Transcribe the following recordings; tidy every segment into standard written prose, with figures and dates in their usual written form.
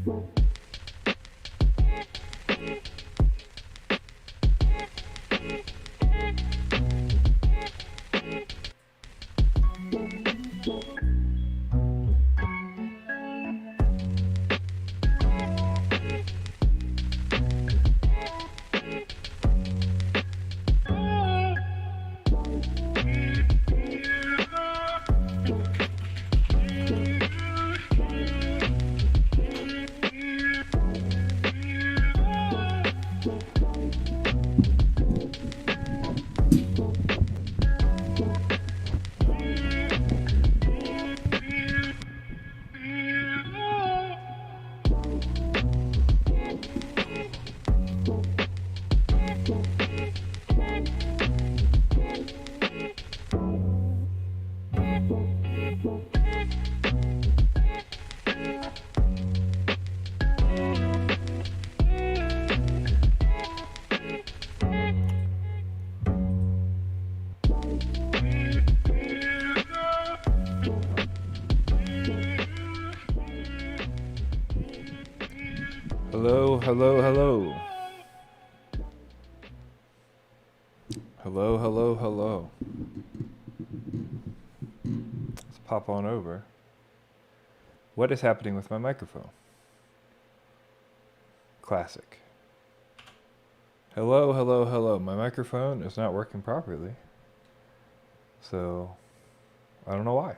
Hello, hello, hello. Hello, hello, hello. Let's pop on over. What is happening with my microphone? Classic. Hello, hello, hello. My microphone is not working properly. So, I don't know why.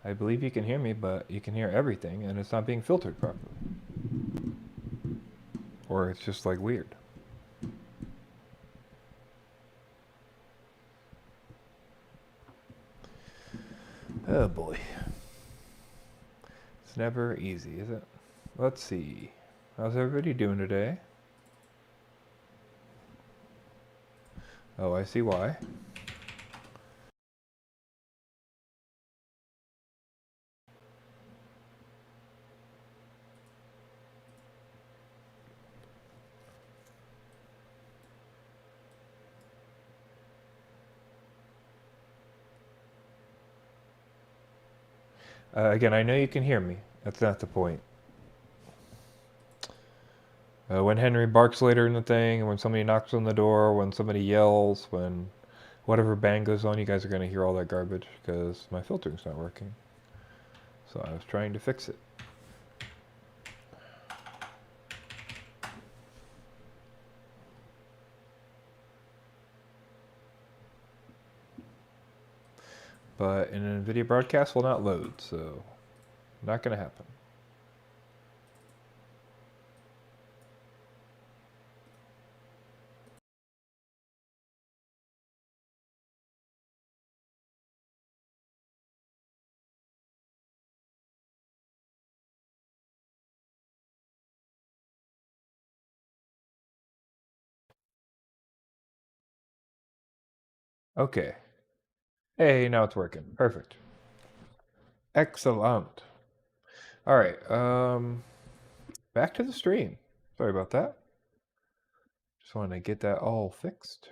I believe you can hear me, but you can hear everything, and it's not being filtered properly. Or it's just like weird. Oh boy. It's never easy, is it? Let's see. How's everybody doing today? Oh, I see why. Again, I know you can hear me. That's not the point. When Henry barks later in the thing, when somebody knocks on the door, when somebody yells, when whatever band goes on, you guys are going to hear all that garbage because my filtering's not working. So I was trying to fix it. But an NVIDIA broadcast will not load, so not going to happen. Okay. Hey, now it's working. Perfect. Excellent. All right. Back to the stream. Sorry about that. Just want to get that all fixed.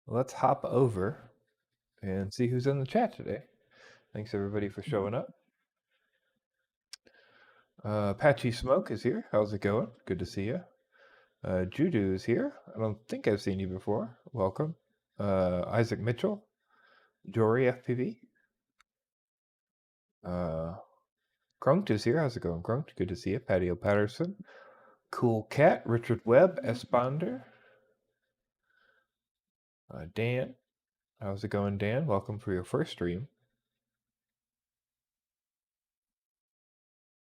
Let's hop over and see who's in the chat today. Thanks everybody for showing up. Patchy Smoke is here. How's it going? Good to see you. Judu is here. I don't think I've seen you before. Welcome. Isaac Mitchell. Jory FPV. Grunked is here. How's it going, Grunked? Good to see you. Patio Patterson. Cool Cat. Richard Webb. Esponder. Dan. How's it going, Dan? Welcome for your first stream.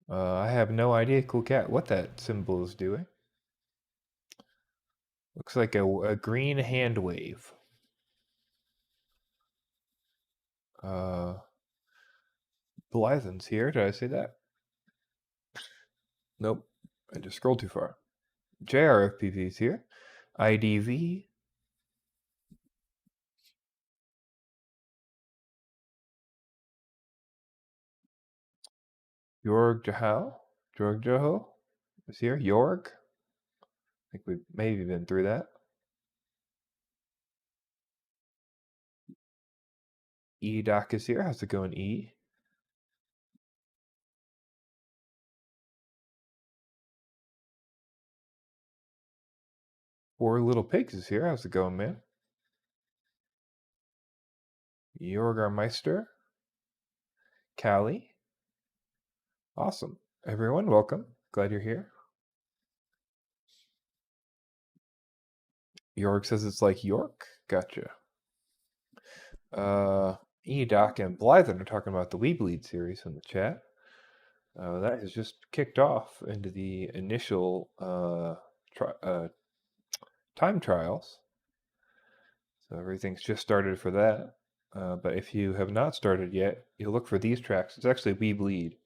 I have no idea, Cool Cat, what that symbol is doing. Looks like a green hand wave. Blythen's here. Did I say that? Nope. I just scrolled too far. JRFPV's here. IDV. Jorg Jahal. Jorg Jahal is here. Jorg. I think we've maybe been through that. E-Doc is here. How's it going, E? Four Little Pigs is here. How's it going, man? Jorgarmeister. Callie. Awesome. Everyone, welcome. Glad you're here. York says it's like York. Gotcha. E-Doc and Blythen are talking about the Weebly series in the chat. That has just kicked off into the initial time trials. So everything's just started for that. But if you have not started yet, you'll look for these tracks. It's actually Weebleed,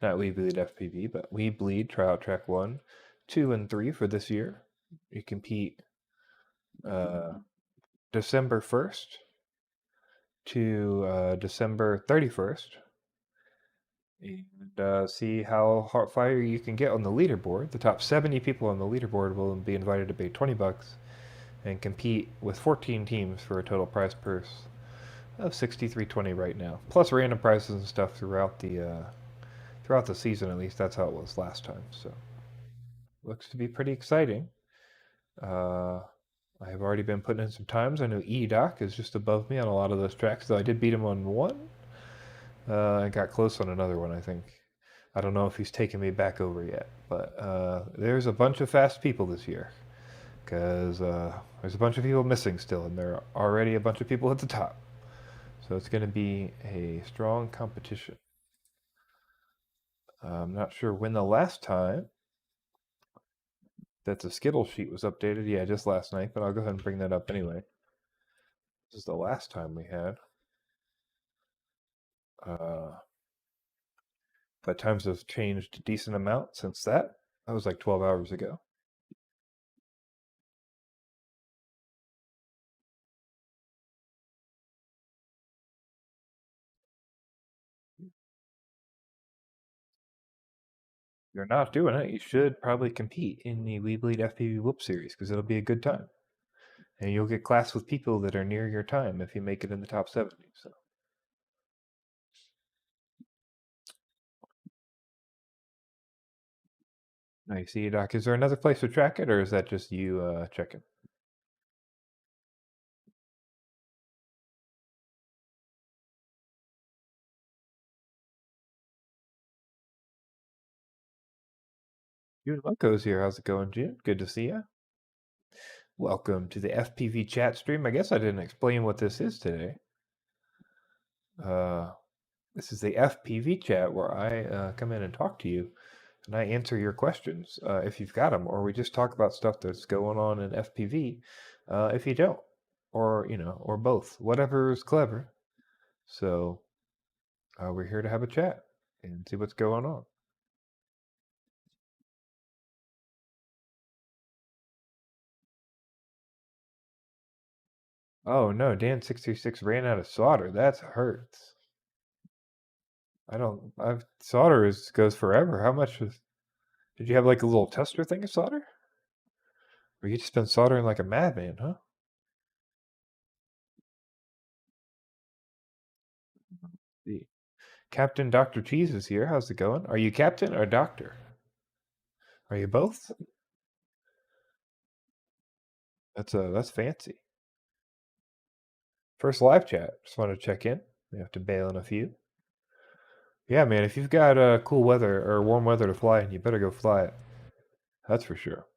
not Weebleed FPV, but Weebleed Tryout Track 1, 2, and 3 for this year. You compete December 1st to December 31st. And see how hot fire you can get on the leaderboard. The top 70 people on the leaderboard will be invited to pay $20 and compete with 14 teams for a total prize purse of $63.20 right now, plus random prizes and stuff throughout the season. At least that's how it was last time. So looks to be pretty exciting. I have already been putting in some times. I know E-Doc is just above me on a lot of those tracks, though I did beat him on one. I got close on another one, I think. I don't know if he's taken me back over yet, but there's a bunch of fast people this year because there's a bunch of people missing still, and there are already a bunch of people at the top. So it's going to be a strong competition. I'm not sure when the last time that the Skittle sheet was updated. Yeah, just last night, but I'll go ahead and bring that up anyway. This is the last time we had. But times have changed a decent amount since that. That was like 12 hours ago. If you're not doing it, you should probably compete in the Weebly FPV Whoop series because it'll be a good time. And you'll get class with people that are near your time if you make it in the top 70. So nice. See, Doc. Is there another place to track it, or is that just you checking? You Loco's here. How's it going, Jim? Good to see you. Welcome to the FPV chat stream. I guess I didn't explain what this is today. This is the FPV chat where I come in and talk to you, and I answer your questions if you've got them, or we just talk about stuff that's going on in FPV if you don't, or or both, whatever is clever. So we're here to have a chat and see what's going on. Oh no, Dan636 ran out of solder. That hurts. I don't. I've goes forever. How much did you have like a little tester thing of solder? Or you just been soldering like a madman, huh? The Captain Dr. Cheese is here. How's it going? Are you captain or doctor? Are you both? That's fancy. First live chat. Just wanted to check in. We have to bail in a few. Yeah, man. If you've got cool weather or warm weather to fly in, you better go fly it. That's for sure.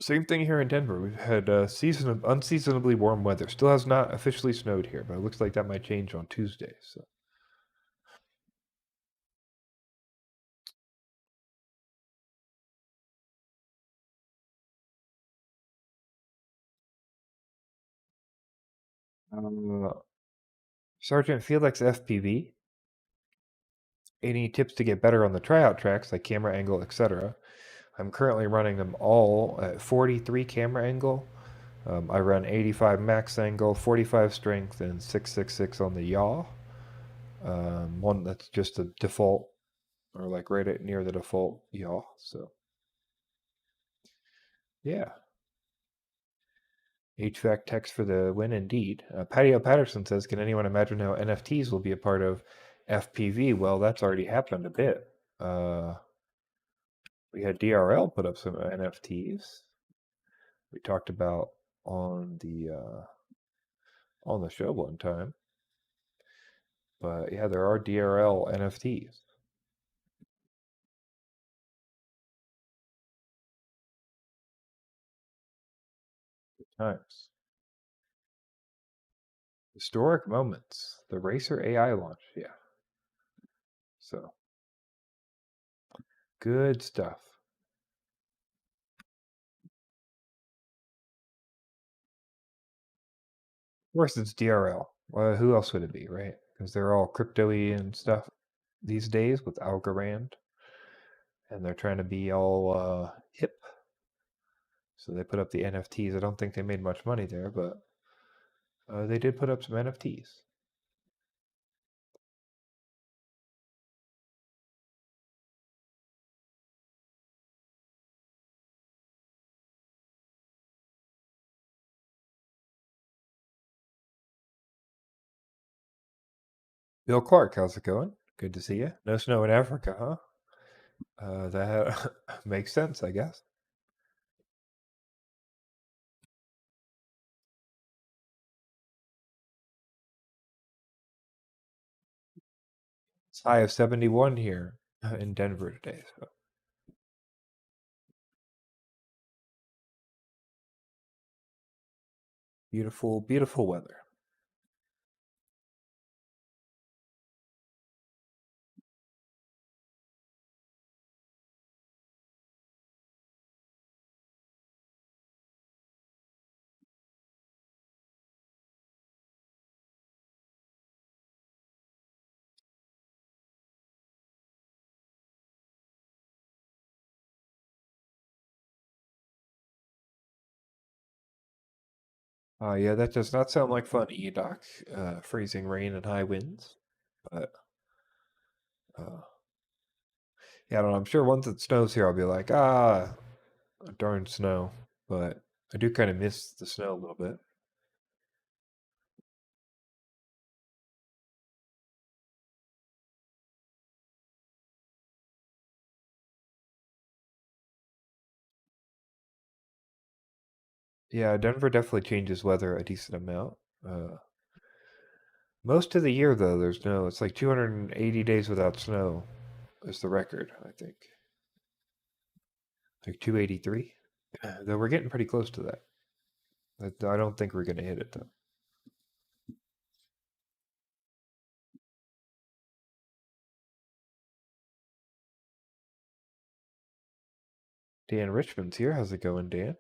Same thing here in Denver. We've had unseasonably warm weather. Still has not officially snowed here, but it looks like that might change on Tuesday. So. Uh, Sergeant Felix FPV. Any tips to get better on the tryout tracks, like camera angle, etc.? I'm currently running them all at 43 camera angle. I run 85 max angle, 45 strength, and 666 on the yaw. One that's just a default, or like right at near the default yaw. So, yeah. HVAC techs for the win, indeed. Patio Patterson says, "Can anyone imagine how NFTs will be a part of FPV?" Well, that's already happened a bit. We had DRL put up some NFTs. We talked about on the show one time. But yeah, there are DRL NFTs. Good times. Historic moments. The Racer AI launch. Yeah. So good stuff. Of course, it's DRL. Well, who else would it be, right? Because they're all crypto-y and stuff these days with Algorand, and they're trying to be all hip. So they put up the NFTs. I don't think they made much money there, but they did put up some NFTs. Bill Clark, how's it going? Good to see you. No snow in Africa, huh? That makes sense, I guess. It's high of 71 here in Denver today. So beautiful, beautiful weather. Yeah, that does not sound like fun, Edoc. Freezing rain and high winds. But uh, yeah, I don't know. I'm sure once it snows here, I'll be like, darn snow. But I do kind of miss the snow a little bit. Yeah, Denver definitely changes weather a decent amount. Uh, Most of the year, though, there's no. It's like 280 days without snow is the record, I think. Like 283. Though we're getting pretty close to that. I don't think we're going to hit it, though. Dan Richmond's here. How's it going, Dan?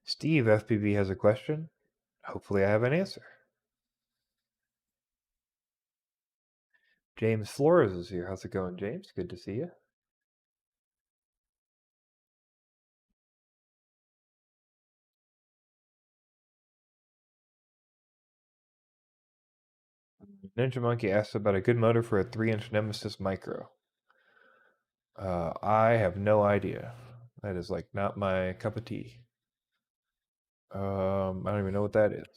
Steve FPV has a question. Hopefully, I have an answer. James Flores is here. How's it going, James? Good to see you. Ninja Monkey asked about a good motor for a 3-inch Nemesis Micro. I have no idea. That is like not my cup of tea. I don't even know what that is.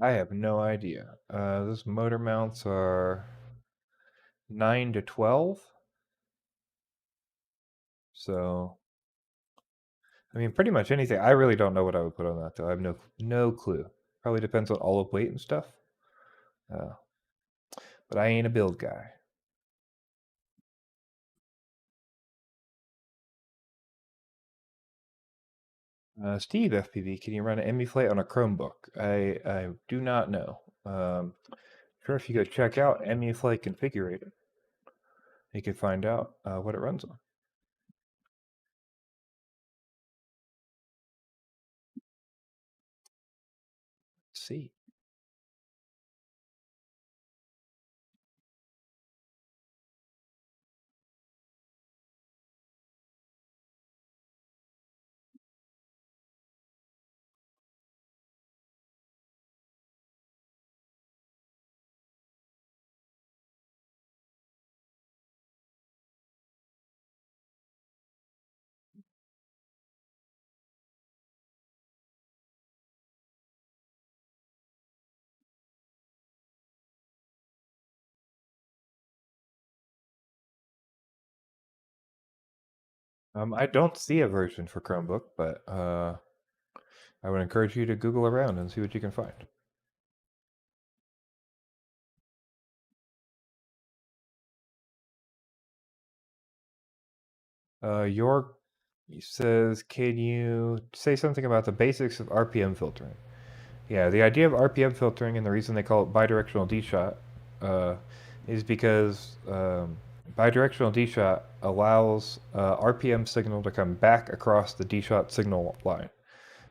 I have no idea. Those motor mounts are 9 to 12. So, I mean, pretty much anything. I really don't know what I would put on that, though. I have no clue. Probably depends on olive weight and stuff. Uh, but I ain't a build guy. Steve FPV, can you run an EmuFlight on a Chromebook? I do not know. Sure, if you go check out EmuFlight Configurator, you can find out what it runs on. Let's see. I don't see a version for Chromebook, but I would encourage you to Google around and see what you can find. York says, can you say something about the basics of RPM filtering? Yeah, the idea of RPM filtering and the reason they call it bidirectional D-shot uh, is because bidirectional D-shot allows RPM signal to come back across the D-shot signal line.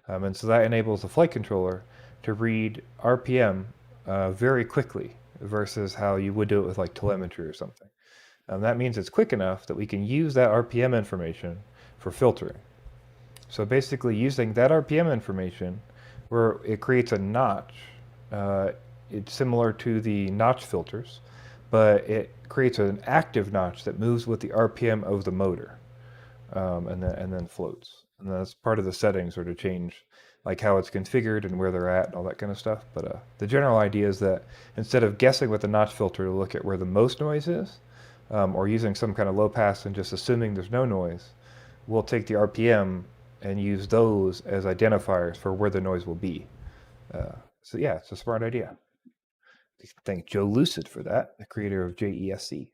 And so that enables the flight controller to read RPM very quickly versus how you would do it with like telemetry or something. That means it's quick enough that we can use that RPM information for filtering. So basically using that RPM information where it creates a notch, it's similar to the notch filters, but it creates an active notch that moves with the RPM of the motor and then floats. And that's part of the settings or to change like how it's configured and where they're at and all that kind of stuff. But the general idea is that instead of guessing with the notch filter to look at where the most noise is, or using some kind of low pass and just assuming there's no noise, we'll take the RPM and use those as identifiers for where the noise will be. So yeah, it's a smart idea. Thank Joe Lucid for that, the creator of JESC.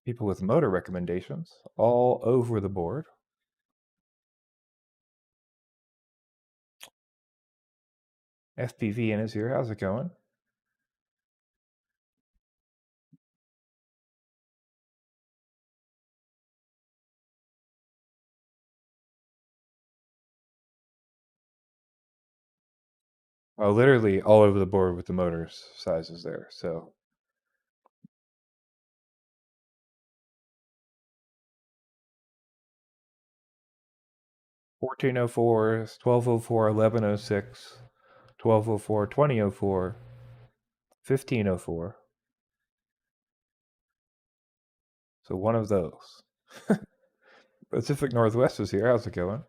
People with motor recommendations all over the board. FPV in is here. How's it going? Oh, literally all over the board with the motors sizes there. So 1404, 1204, 1106, 1204, 2004, 1504. So one of those. Pacific Northwest is here. How's it going?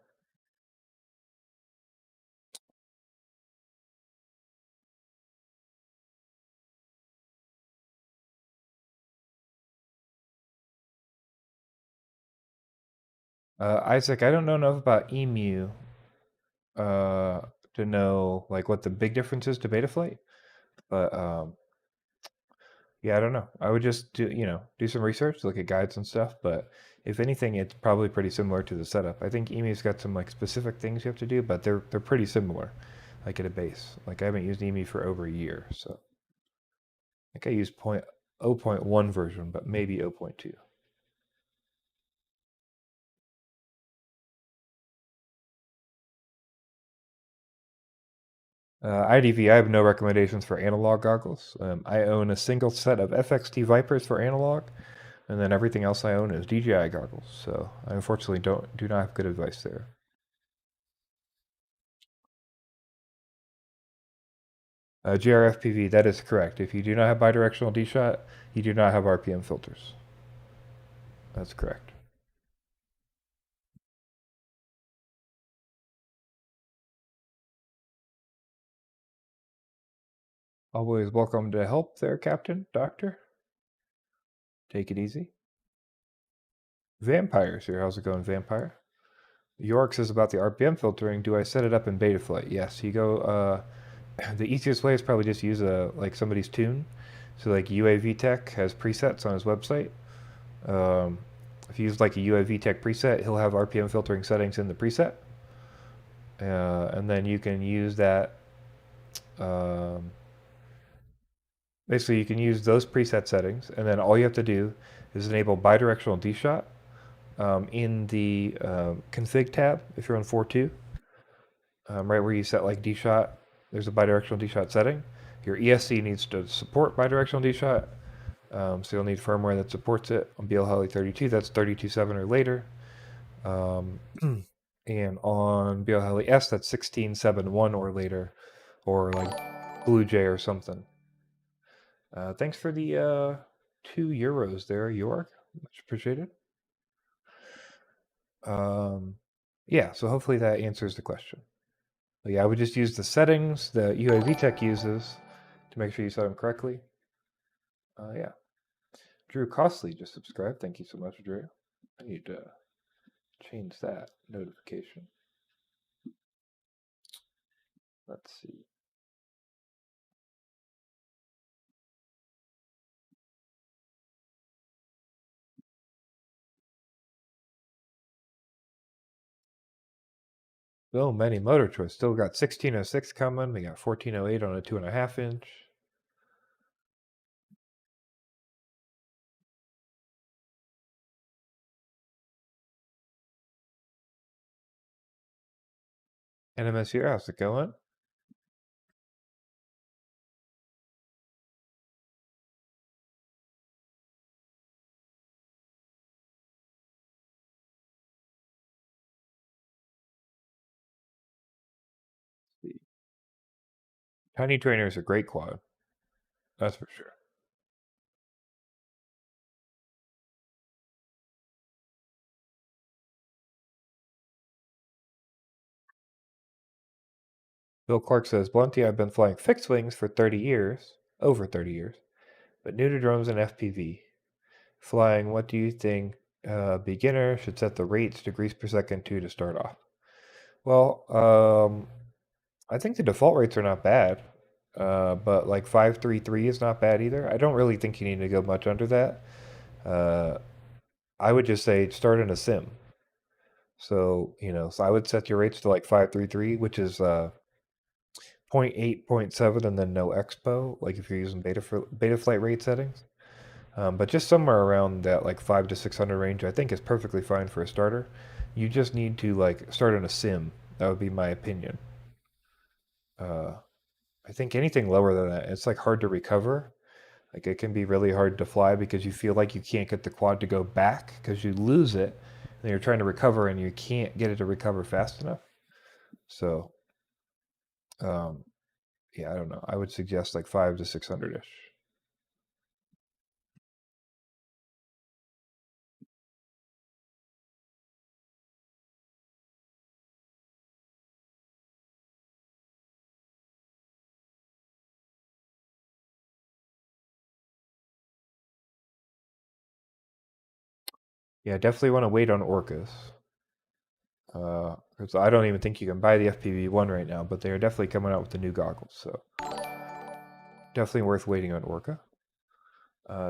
Isaac, I don't know enough about Emu uh, to know like what the big difference is to Betaflight, but yeah, I don't know. I would just do some research, look at guides and stuff. But if anything, it's probably pretty similar to the setup. I think Emu's got some like specific things you have to do, but they're pretty similar, like at a base. Like I haven't used Emu for over a year, so I think I used 0.1 version, but maybe 0.2. IDV, I have no recommendations for analog goggles. I own a single set of FXT Vipers for analog, and then everything else I own is DJI goggles. So I unfortunately do not have good advice there. GRFPV, that is correct. If you do not have bidirectional D-shot, you do not have RPM filters. That's correct. Always welcome to help there, Captain, Doctor. Take it easy. Vampires here. How's it going, Vampire? York says about the RPM filtering. Do I set it up in Betaflight? Yes. You go. The easiest way is probably just use like somebody's tune. So like UAV Tech has presets on his website. If you use like a UAV Tech preset, he'll have RPM filtering settings in the preset, and then you can use that. Basically, you can use those preset settings, and then all you have to do is enable bidirectional D-shot in the config tab if you're on 4.2, right where you set like D-shot. There's a bidirectional D-shot setting. Your ESC needs to support bidirectional D-shot, so you'll need firmware that supports it. On BLHeli 32, that's 32.7 or later. And on BLHeli S, that's 16.7.1 or later, or like Blue Jay or something. Thanks for the €2 there, York. Much appreciated. Yeah, so hopefully that answers the question. But yeah, I would just use the settings that UAV Tech uses to make sure you set them correctly. Yeah. Drew Costly just subscribed. Thank you so much, Drew. I need to change that notification. Let's see. So many motor choice. Still got 1606 coming. We got 1408 on a 2.5 inch. NMS here. How's it going? Tiny Trainer is a great quad. That's for sure. Bill Clark says, Blunty, I've been flying fixed wings for 30 years, over 30 years, but new to drones and FPV. Flying, what do you think beginner should set the rates degrees per second to start off? Well, I think the default rates are not bad, but like 533 is not bad either. I don't really think you need to go much under that. I would just say start in a sim. So, so I would set your rates to like 533, which is 0.8, 0.7, and then no expo, like if you're using beta flight rate settings. But just somewhere around that like 5 to 600 range, I think is perfectly fine for a starter. You just need to like start in a sim. That would be my opinion. I think anything lower than that, it's like hard to recover. Like it can be really hard to fly because you feel like you can't get the quad to go back because you lose it. And you're trying to recover and you can't get it to recover fast enough. So, um, yeah, I don't know. I would suggest like 5 to 600 ish. Yeah, definitely want to wait on Orcas. Because I don't even think you can buy the FPV-1 right now, but they are definitely coming out with the new goggles. So definitely worth waiting on Orca.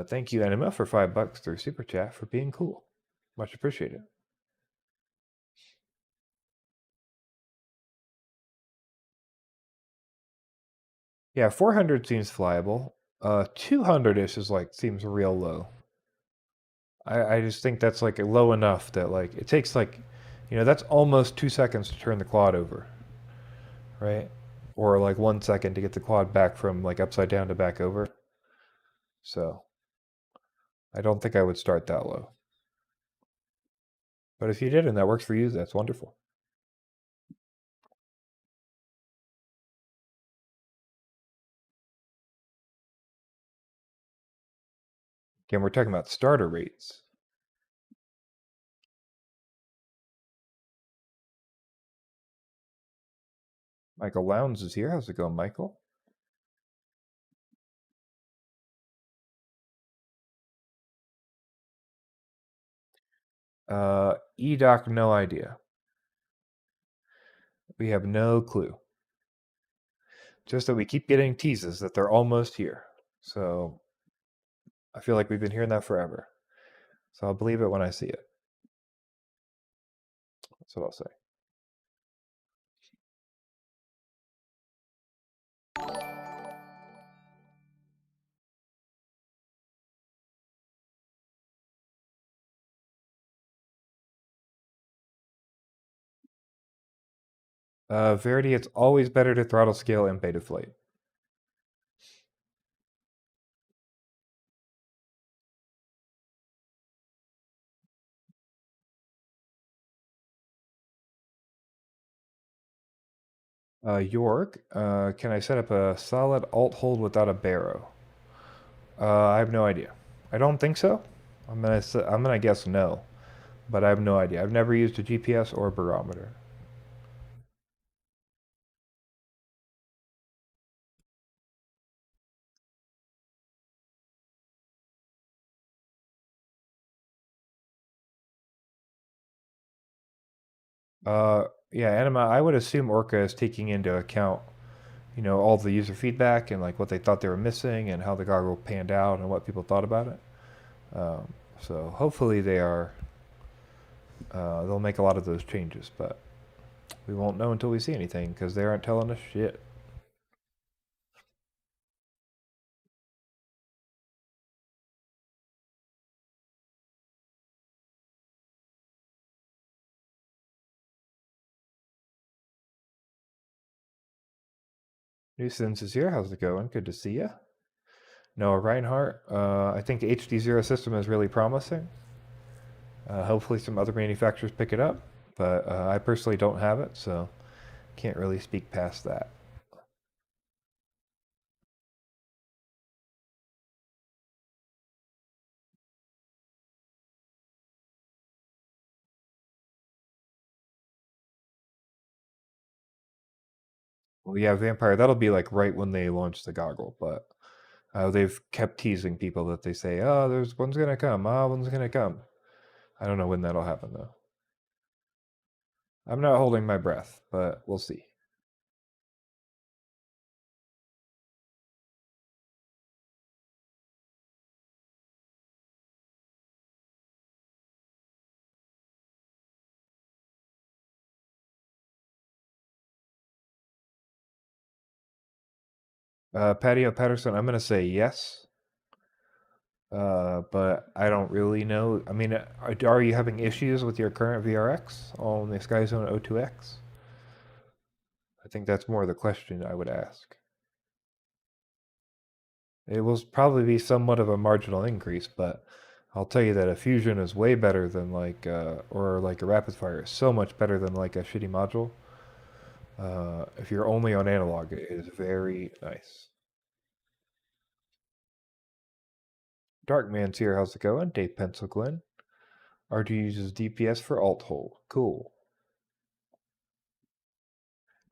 Thank you, Anima, for $5 through Super Chat for being cool. Much appreciated. Yeah, 400 seems flyable. 200-ish is like seems real low. I just think that's like low enough that like it takes like, that's almost 2 seconds to turn the quad over, right? Or like 1 second to get the quad back from like upside down to back over. So I don't think I would start that low. But if you did and that works for you, that's wonderful. Again, we're talking about starter rates. Michael Lowndes is here. How's it going, Michael? EDOC, no idea. We have no clue. Just that we keep getting teases that they're almost here. So I feel like we've been hearing that forever. So I'll believe it when I see it. That's what I'll say. Verity, it's always better to throttle scale in beta flight. York, can I set up a solid alt hold without a barrow? I have no idea. I don't think so. I'm gonna guess no, but I have no idea. I've never used a GPS or a barometer. Yeah, Anima, I would assume Orca is taking into account, all the user feedback and like what they thought they were missing and how the goggle panned out and what people thought about it. So hopefully they'll make a lot of those changes, but we won't know until we see anything because they aren't telling us shit. Nuisance is here. How's it going? Good to see you. Noah Reinhardt. I think the HD0 system is really promising. Hopefully some other manufacturers pick it up, but I personally don't have it, so can't really speak past that. Well, yeah, Vampire, that'll be like right when they launch the goggle, but they've kept teasing people that they say, oh, there's one's gonna come, one's gonna come. I don't know when that'll happen though. I'm not holding my breath, but we'll see. Patio Patterson, I'm gonna say yes, but I don't really know. I mean, are you having issues with your current VRX on the SkyZone O2X? I think that's more the question I would ask. It will probably be somewhat of a marginal increase, but I'll tell you that a Fusion is way better than or like a Rapid Fire is so much better than like a shitty module. If you're only on analog, it is very nice. Darkman's here, how's it going? Dave Pencil Glenn. RG uses DPS for alt hold. Cool.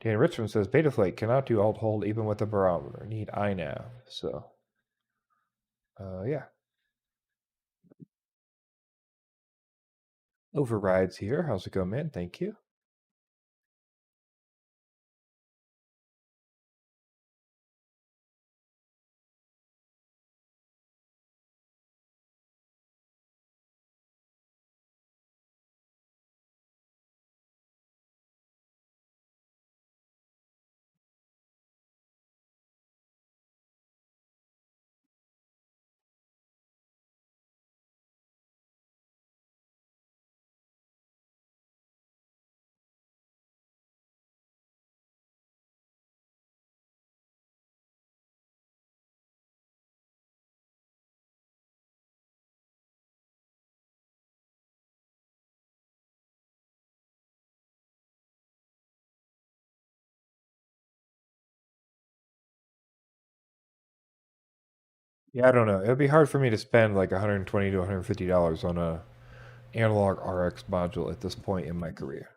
Dan Richmond says Betaflight cannot do alt hold even with a barometer. Need iNav. So, yeah. Overrides here. How's it going, man? Thank you. Yeah, I don't know. It'd be hard for me to spend like $120 to $150 on a analog RX module at this point in my career.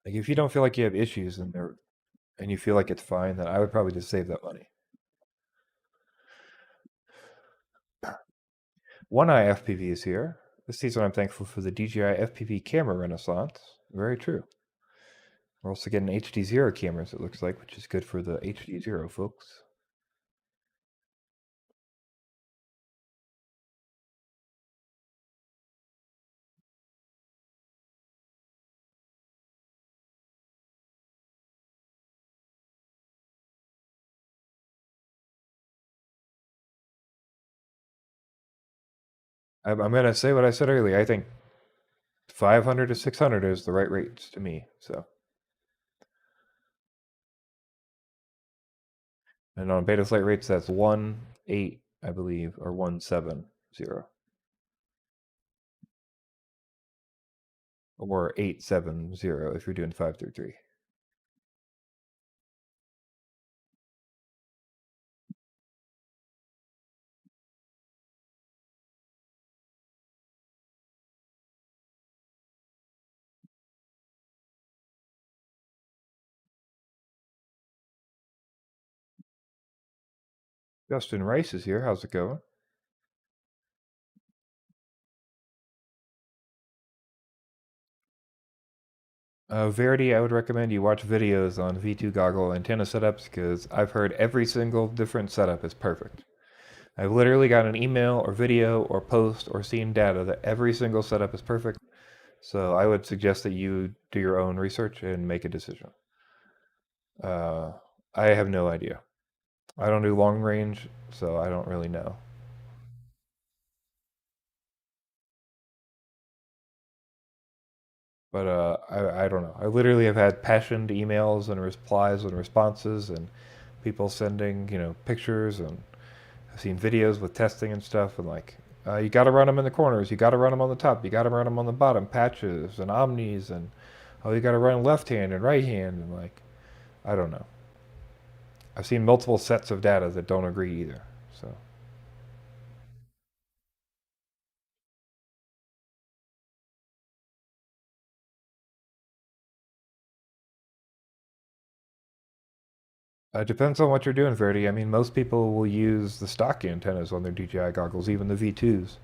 Like if you don't feel like you have issues and you feel like it's fine, then I would probably just save that money. One Eye FPV is here. This season I'm thankful for the DJI FPV camera renaissance. Very true. We're also getting HD0 cameras, it looks like, which is good for the HD0 folks. I'm going to say what I said earlier. I think 500 to 600 is the right rates to me. So, and on beta flight rates, that's 1.8, I believe, or 1.70, or 8.70 if you're doing 533. Justin Rice is here. How's it going? Verity, I would recommend you watch videos on V2 goggle antenna setups because I've heard every single different setup is perfect. I've literally got an email or video or post or seen data that every single setup is perfect. So I would suggest that you do your own research and make a decision. Uh, I have no idea. I don't do long range, so I don't really know. But I don't know. I literally have had passioned emails and replies and responses and people sending, pictures, and I've seen videos with testing and stuff, and like, you got to run them in the corners, you got to run them on the top, you got to run them on the bottom, patches and omnis, and oh, you got to run left hand and right hand, and like, I don't know. I've seen multiple sets of data that don't agree either. So it depends on what you're doing, Verdi. I mean, most people will use the stock antennas on their DJI goggles, even the V2s,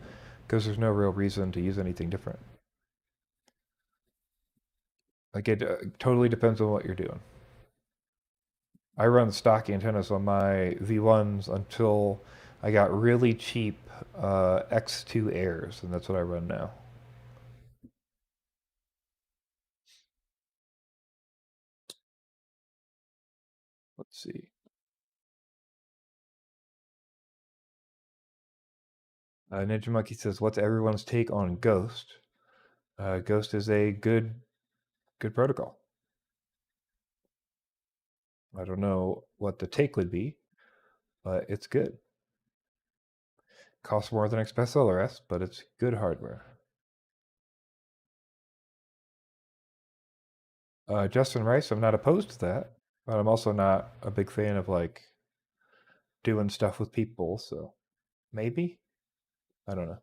because there's no real reason to use anything different. Like it totally depends on what you're doing. I run stock antennas on my V1s until I got really cheap X2 Airs, and that's what I run now. Let's see. Ninja Monkey says, "What's everyone's take on Ghost?" Ghost is a good protocol. I don't know what the take would be, but it's good. Costs more than Express LRS, but it's good hardware. Justin Rice, I'm not opposed to that, but I'm also not a big fan of like doing stuff with people, so maybe? I don't know.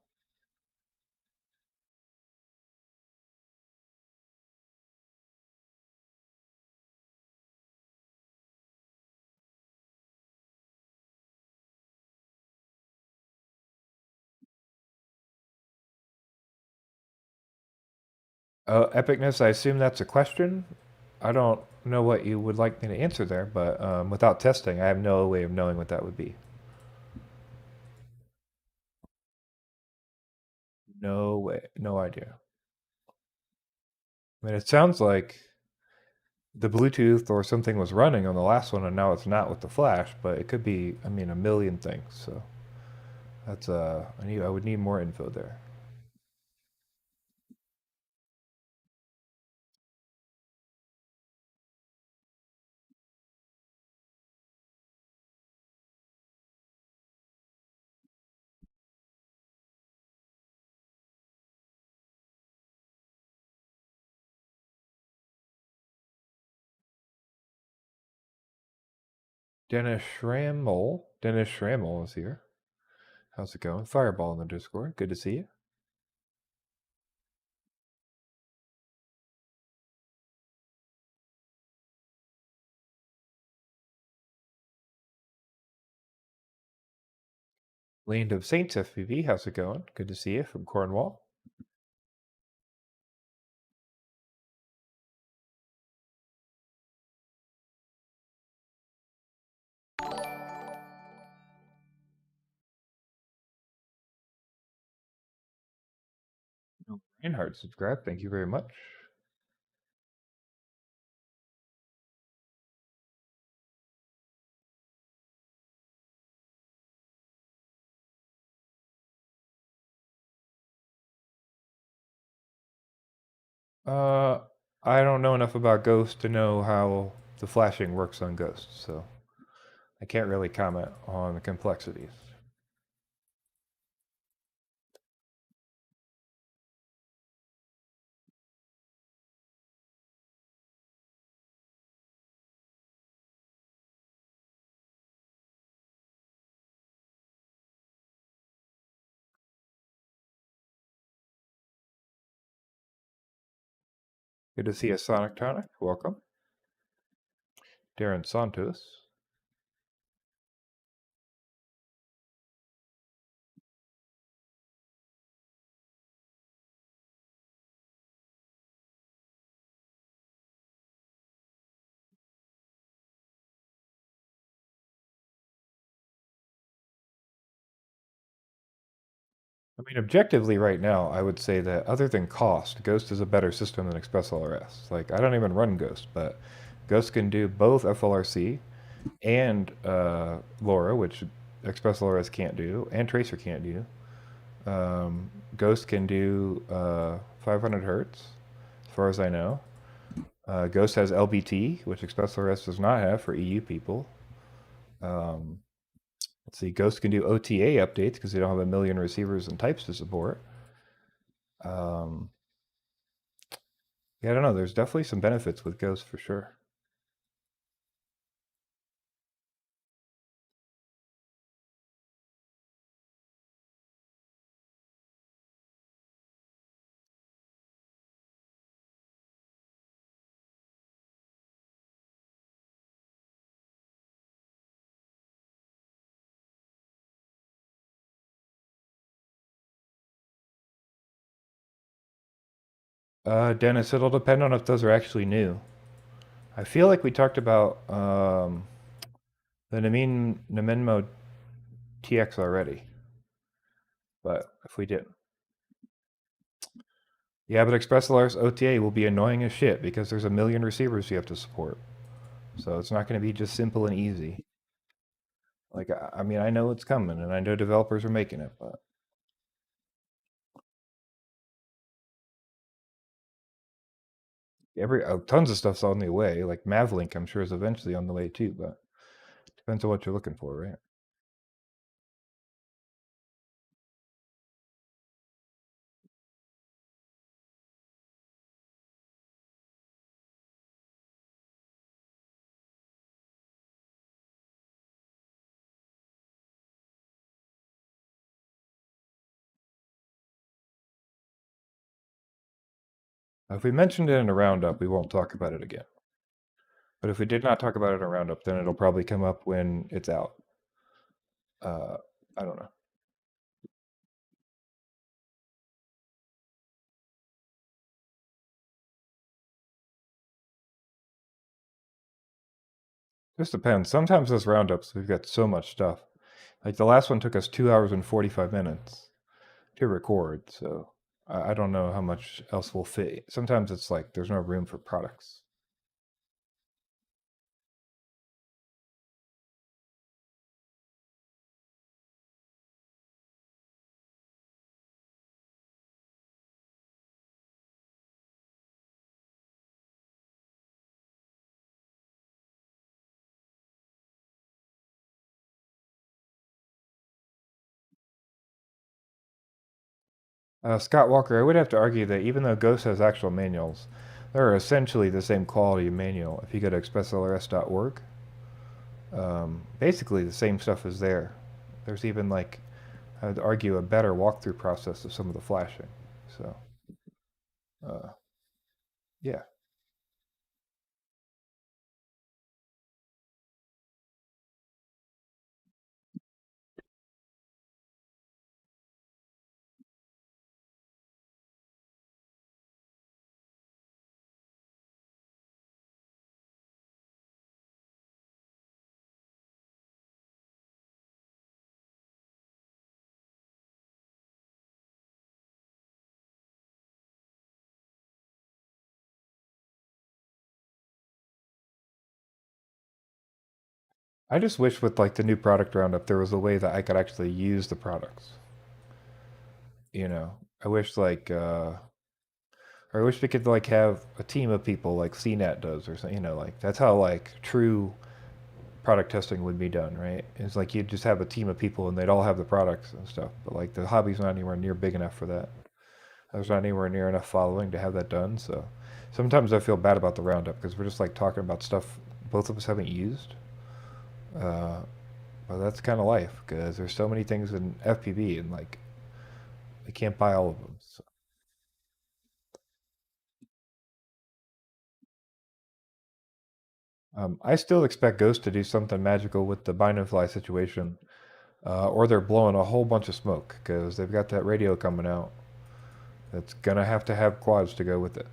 Epicness, I assume that's a question. I don't know what you would like me to answer there, but without testing, I have no way of knowing what that would be. No way, no idea. I mean, it sounds like the Bluetooth or something was running on the last one, and now it's not with the flash. But it could be, I mean, a million things. So that's I would need more info there. Dennis Schrammel is here. How's it going? Fireball in the Discord. Good to see you. Land of Saints FPV. How's it going? Good to see you from Cornwall. Reinhardt subscribe. Thank you very much. Uh, I don't know enough about Ghost to know how the flashing works on Ghost, so I can't really comment on the complexities. Good to see you, Sonic Tonic. Welcome. Darren Santos. I mean, objectively, right now, I would say that other than cost, Ghost is a better system than ExpressLRS. Like, I don't even run Ghost, but Ghost can do both FLRC and LoRa, which ExpressLRS can't do, and Tracer can't do. Ghost can do 500 hertz, as far as I know. Ghost has LBT, which ExpressLRS does not have for EU people. Um, let's see, Ghost can do OTA updates because they don't have a million receivers and types to support. Um, yeah, I don't know. There's definitely some benefits with Ghost for sure. Dennis, it'll depend on if those are actually new. I feel like we talked about the Nemenmo TX already, but if we didn't. Yeah, but ExpressLR's OTA will be annoying as shit because there's a million receivers you have to support. So it's not going to be just simple and easy. Like, I mean, I know it's coming and I know developers are making it, but tons of stuff's on the way. Like Mavlink, I'm sure is eventually on the way too, but depends on what you're looking for, right? If we mentioned it in a roundup, we won't talk about it again. But if we did not talk about it in a roundup, then it'll probably come up when it's out. Uh, I don't know. Just depends. Sometimes those roundups, we've got so much stuff. Like the last one took us 2 hours and 45 minutes to record, so I don't know how much else will fit. Sometimes it's like there's no room for products. Scott Walker, I would have to argue that even though Ghost has actual manuals, they're essentially the same quality of manual. If you go to expresslrs.org, basically the same stuff is there. There's even like, I would argue, a better walkthrough process of some of the flashing. So, uh, yeah. I just wish with like the new product roundup, there was a way that I could actually use the products. You know, I wish like, or I wish we could like have a team of people like CNET does or something. You know, like that's how like true product testing would be done, right? It's like you'd just have a team of people and they'd all have the products and stuff. But like the hobby's not anywhere near big enough for that. There's not anywhere near enough following to have that done. So sometimes I feel bad about the roundup because we're just like talking about stuff both of us haven't used. Uh, but that's kind of life because there's so many things in FPV and like I can't buy all of them. So, I still expect Ghost to do something magical with the bind and fly situation, or they're blowing a whole bunch of smoke because they've got that radio coming out. That's gonna have to have quads to go with it.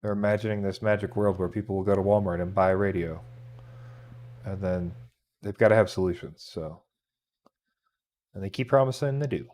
They're imagining this magic world where people will go to Walmart and buy a radio, and then they've got to have solutions. So And they keep promising they do.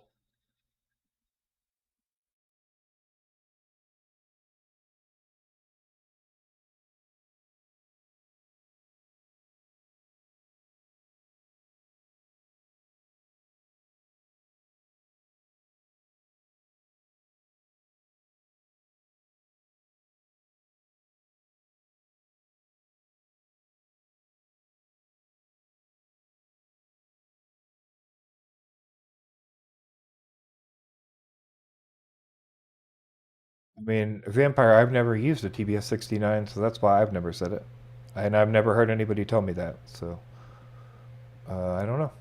I mean, Vampire, I've never used a TBS 69, so that's why I've never said it. And I've never heard anybody tell me that, so I don't know.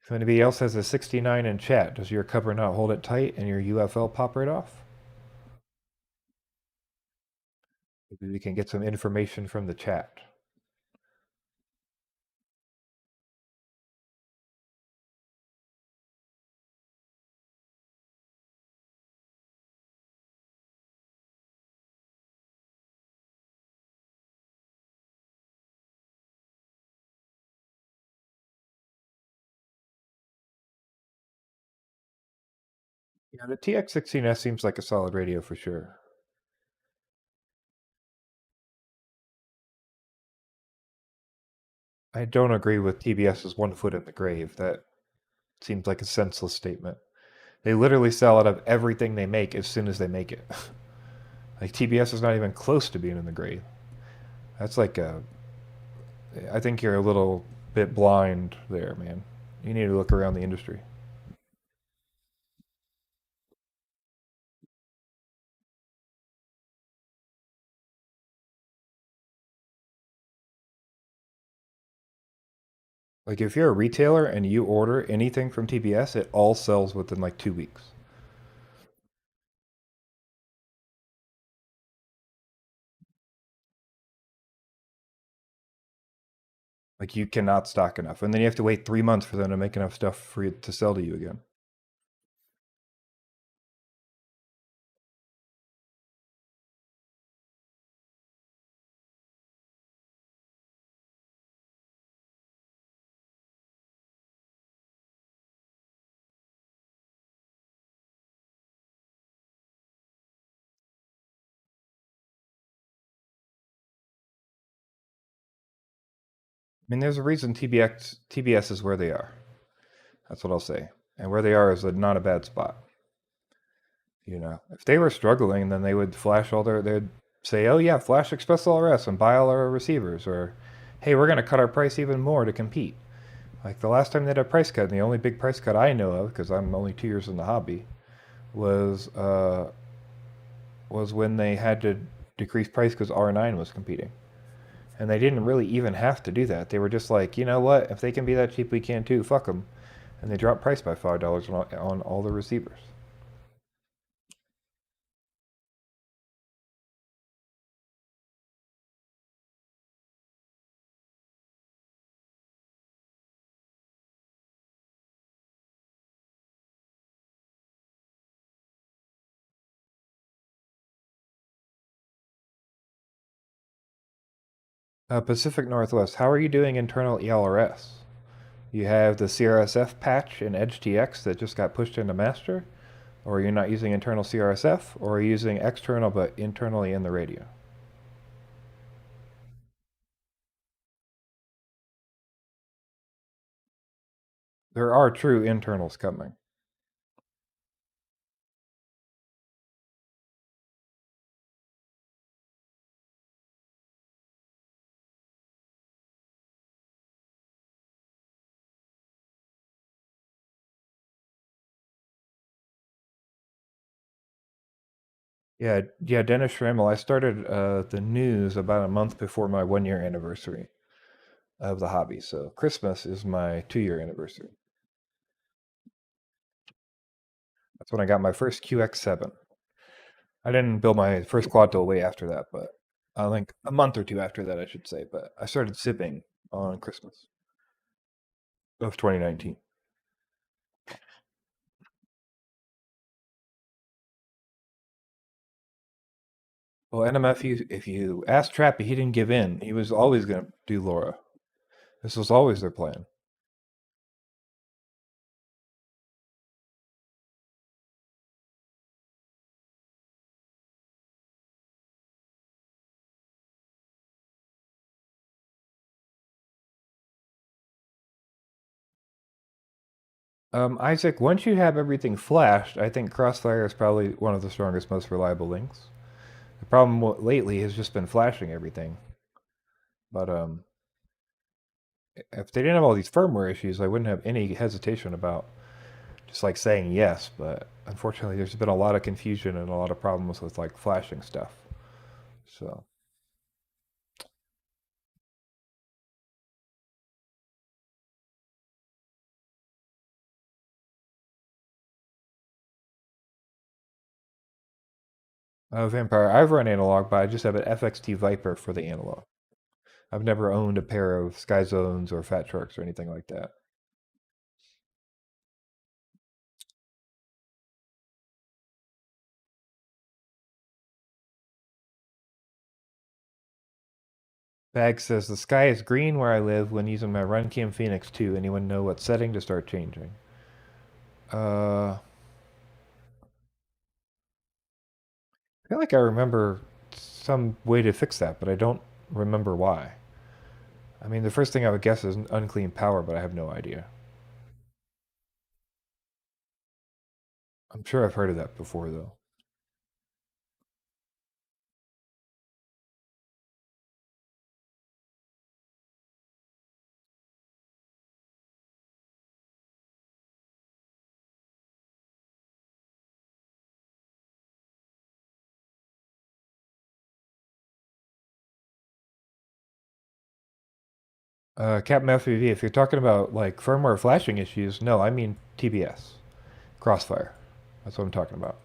If anybody else has a 69 in chat, does your cover not hold it tight and your UFL pop right off? Maybe we can get some information from the chat. Yeah, the TX16S seems like a solid radio for sure. I don't agree with TBS's one foot in the grave. That seems like a senseless statement. They literally sell out of everything they make as soon as they make it. Like TBS is not even close to being in the grave. That's like a. I think you're a little bit blind there, man. You need to look around the industry. Like if you're a retailer and you order anything from TBS, it all sells within like 2 weeks. Like you cannot stock enough, and then you have to wait 3 months for them to make enough stuff for you to sell to you again. I mean, there's a reason TBS is where they are. That's what I'll say. And where they are is not a bad spot. You know, if they were struggling, then they would flash all they'd say, "Oh yeah, flash Express LRS and buy all our receivers," or, "Hey, we're going to cut our price even more to compete." Like the last time they had a price cut, and the only big price cut I know of, because I'm only 2 years in the hobby, was was when they had to decrease price because R9 was competing. And they didn't really even have to do that. They were just like, you know what? If they can be that cheap, we can too. Fuck them. And they dropped price by $5 on all the receivers. Pacific Northwest, how are you doing internal ELRS? You have the CRSF patch in Edge TX that just got pushed into master, or are you not using internal CRSF, or are you using external but internally in the radio? There are true internals coming. Yeah, Dennis Schrammel. I started the news about a month before my 1 year anniversary of the hobby. So Christmas is my 2 year anniversary. That's when I got my first QX7. I didn't build my first quad till way after that, but I think a month or two after that, I should say. But I started sipping on Christmas of 2019. Well, NMF, if you ask Trappy, he didn't give in. He was always going to do Laura. This was always their plan. Isaac, once you have everything flashed, I think Crossfire is probably one of the strongest, most reliable links. The problem lately has just been flashing everything. But if they didn't have all these firmware issues, I wouldn't have any hesitation about just like saying yes. But unfortunately, there's been a lot of confusion and a lot of problems with like flashing stuff. So, Vampire, I've run analog, but I just have an FXT Viper for the analog. I've never owned a pair of Sky Zones or Fat Sharks or anything like that. Bag says the sky is green where I live when using my Runcam Phoenix 2. Anyone know what setting to start changing? I feel like I remember some way to fix that, but I don't remember why. I mean, the first thing I would guess is unclean power, but I have no idea. I'm sure I've heard of that before, though. Captain FPV, if you're talking about like firmware flashing issues, no, I mean TBS, Crossfire. That's what I'm talking about.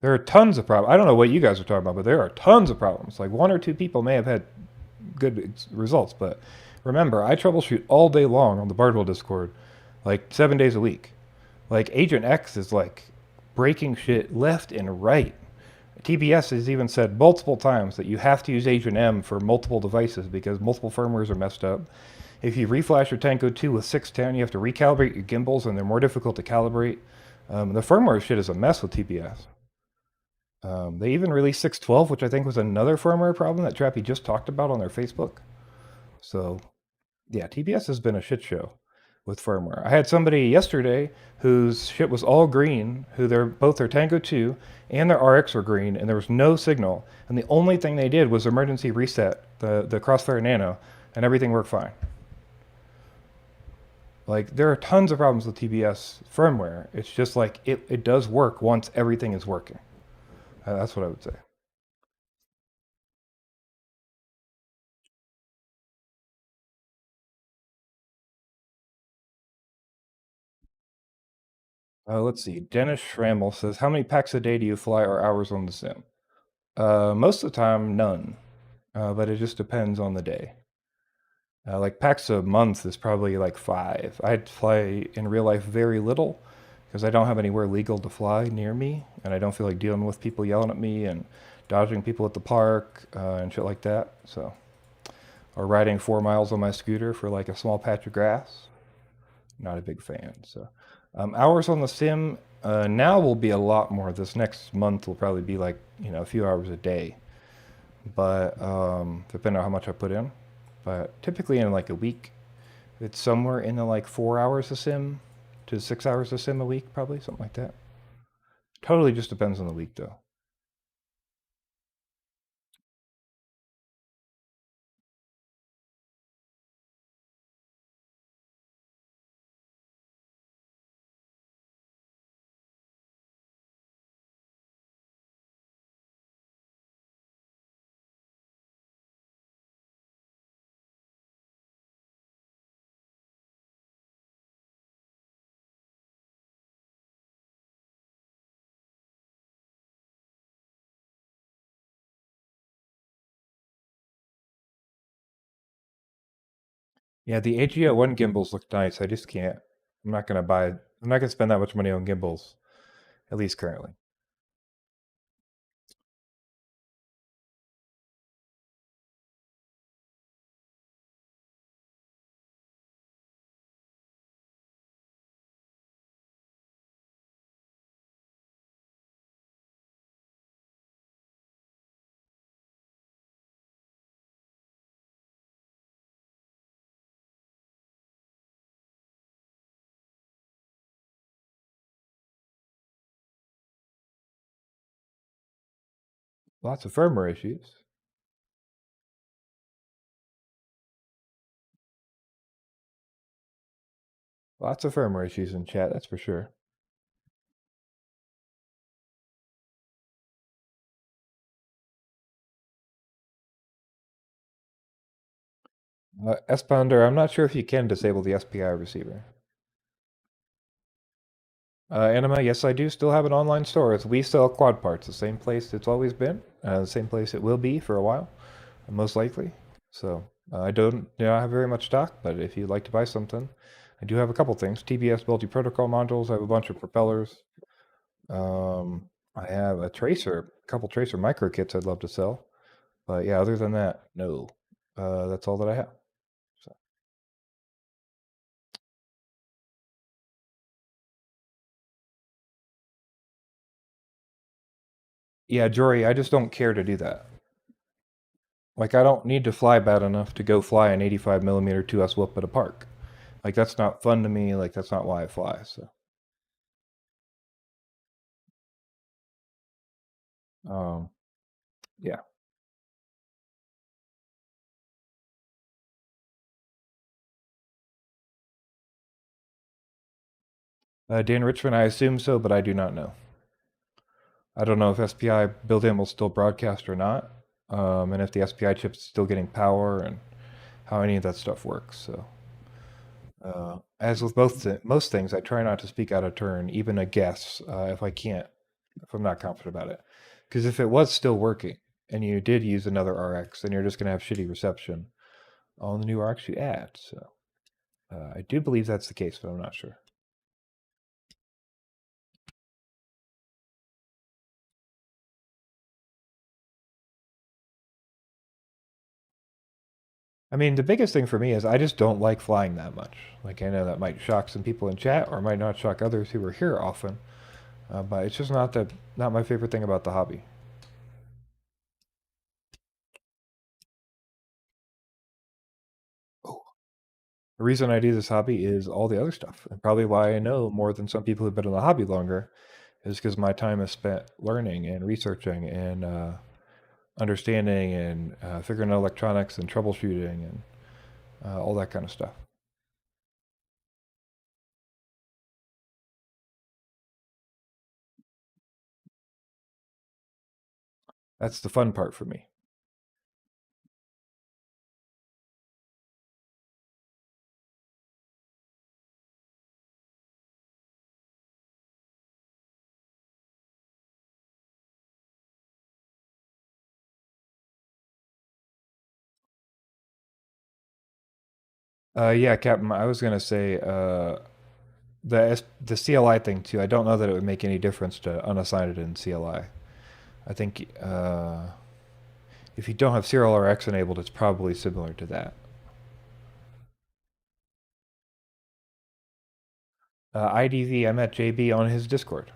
There are tons of problems. I don't know what you guys are talking about, but there are tons of problems. Like one or two people may have had good results, but remember, I troubleshoot all day long on the Bardwell Discord, like 7 days a week. Like Agent X is like breaking shit left and right. TBS has even said multiple times that you have to use Agent M for multiple devices because multiple firmwares are messed up. If you reflash your Tango 2 with 610, you have to recalibrate your gimbals, and they're more difficult to calibrate. The firmware shit is a mess with TBS. They even released 612, which I think was another firmware problem that Trappy just talked about on their Facebook. So, yeah, TBS has been a shit show with firmware. I had somebody yesterday whose shit was all green, who both their Tango 2 and their RX were green, and there was no signal. And the only thing they did was emergency reset the Crossfire Nano, and everything worked fine. Like, there are tons of problems with TBS firmware. It's just like it does work once everything is working. That's what I would say. Let's see. Dennis Schrammel says, "How many packs a day do you fly or hours on the sim?" Most of the time, none. But it just depends on the day. Like packs a month is probably like 5. I'd fly in real life very little because I don't have anywhere legal to fly near me, and I don't feel like dealing with people yelling at me and dodging people at the park and shit like that. So, or riding 4 miles on my scooter for like a small patch of grass. Not a big fan. So, hours on the sim now will be a lot more. This next month will probably be like a few hours a day, but depending on how much I put in. But typically in like a week, it's somewhere in the like 4 hours of sim to 6 hours of sim a week, probably something like that. Totally just depends on the week though. Yeah, the AGO1 gimbals look nice. I just can't. I'm not gonna buy. I'm not gonna spend that much money on gimbals, at least currently. Lots of firmware issues. Lots of firmware issues in chat, that's for sure. S-Pounder, I'm not sure if you can disable the SPI receiver. Anima, yes, I do still have an online store. We sell quad parts, the same place it's always been, the same place it will be for a while, most likely. So I don't have very much stock, but if you'd like to buy something, I do have a couple things. TBS multi-protocol modules. I have a bunch of propellers. I have a couple tracer micro kits I'd love to sell. But yeah, other than that, no. That's all that I have. So. Yeah, Jory, I just don't care to do that. Like, I don't need to fly bad enough to go fly an 85 millimeter 2S whoop at a park. Like, that's not fun to me. Like, that's not why I fly. So, um, yeah. Dan Richmond, I assume so, but I do not know. I don't know if SPI built-in will still broadcast or not, and if the SPI chip's still getting power and how any of that stuff works. So, as with most things, I try not to speak out of turn, even a guess, if I can't, if I'm not confident about it. Because if it was still working and you did use another RX, then you're just going to have shitty reception on the new RX you add. So, I do believe that's the case, but I'm not sure. I mean, the biggest thing for me is I just don't like flying that much. Like, I know that might shock some people in chat, or might not shock others who are here often, but it's just not my favorite thing about the hobby. Oh. The reason I do this hobby is all the other stuff, and probably why I know more than some people who've been in the hobby longer, is because my time is spent learning and researching and understanding and figuring out electronics and troubleshooting and all that kind of stuff. That's the fun part for me. Yeah, Captain, I was gonna say the CLI thing too. I don't know that it would make any difference to unassign it in CLI. I think if you don't have serial RX enabled, it's probably similar to that. IDV, I met JB on his Discord.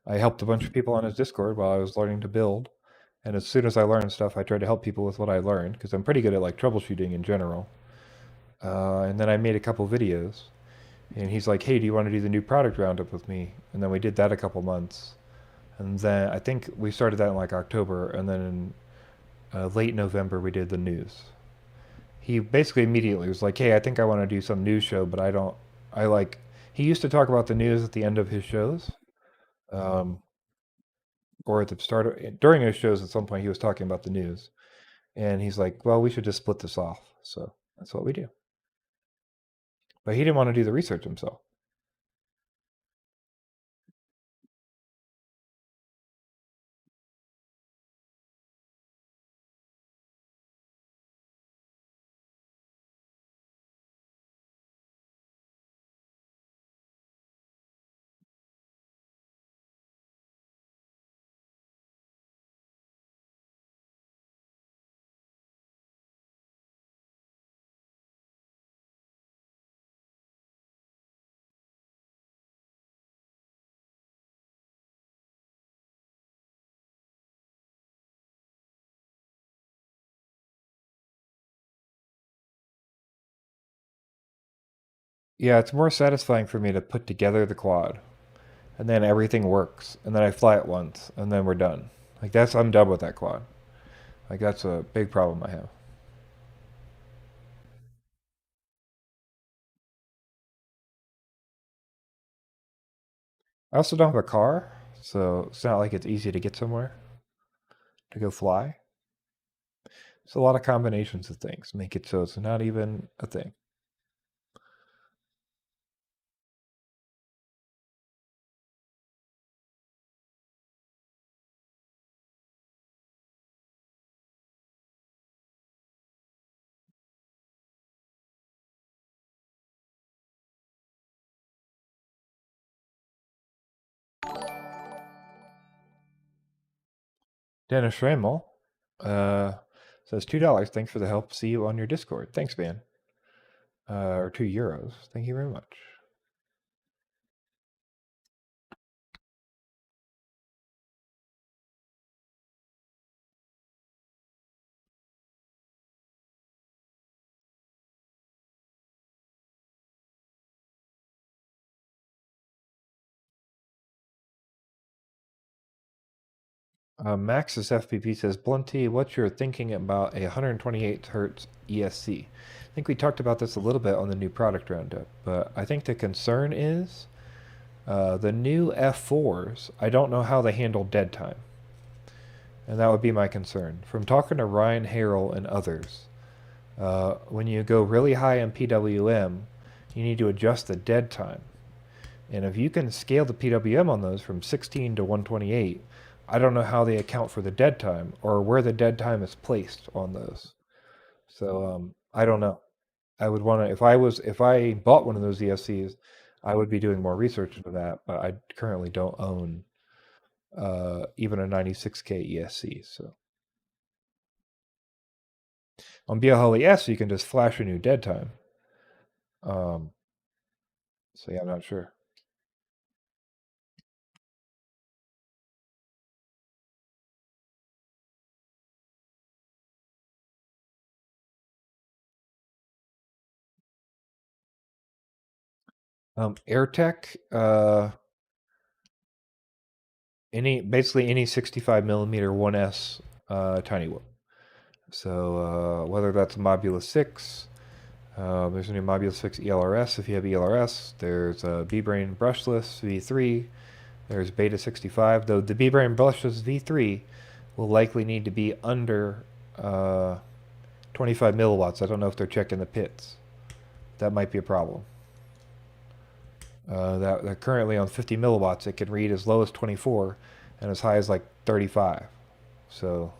I helped a bunch of people on his Discord while I was learning to build. And as soon as I learned stuff, I tried to help people with what I learned because I'm pretty good at like troubleshooting in general. And then I made a couple videos, and he's like, "Hey, do you want to do the new product roundup with me?" And then we did that a couple months, and then I think we started that in like October, and then in late November we did the news. He basically immediately was like, "Hey, I think I want to do some news show, but I don't. I like." He used to talk about the news at the end of his shows, um, or at the start of, during his shows. At some point, he was talking about the news, and he's like, "Well, we should just split this off." So that's what we do. But he didn't want to do the research himself. Yeah, it's more satisfying for me to put together the quad and then everything works, and then I fly it once, and then we're done. Like I'm done with that quad. Like that's a big problem I have. I also don't have a car, so it's not like it's easy to get somewhere to go fly. So a lot of combinations of things make it so it's not even a thing. Dennis Schrammel uh, says $2. Thanks for the help. See you on your Discord. Thanks, man. Or €2. Thank you very much. Max's FPV says, Blunty, what's your thinking about a 128 hertz ESC? I think we talked about this a little bit on the new product roundup, but I think the concern is the new F4s. I don't know how they handle dead time, and that would be my concern. From talking to Ryan Harrell and others, when you go really high in PWM, you need to adjust the dead time. And if you can scale the PWM on those from 16 to 128, I don't know how they account for the dead time or where the dead time is placed on those. So I don't know. I would want to if I bought one of those ESCs, I would be doing more research into that. But I currently don't own even a 96K ESC. So on BLHeli S, you can just flash a new dead time. Um, so yeah, I'm not sure. AirTech, basically any 65 millimeter 1S tiny whoop. So whether that's Modulus 6, there's a new Modulus 6 ELRS if you have ELRS. There's B-Brain Brushless V3. There's Beta 65, though the B-Brain Brushless V3 will likely need to be under 25 milliwatts. I don't know if they're checking the pits. That might be a problem. That currently on 50 milliwatts, it can read as low as 24 and as high as like 35. So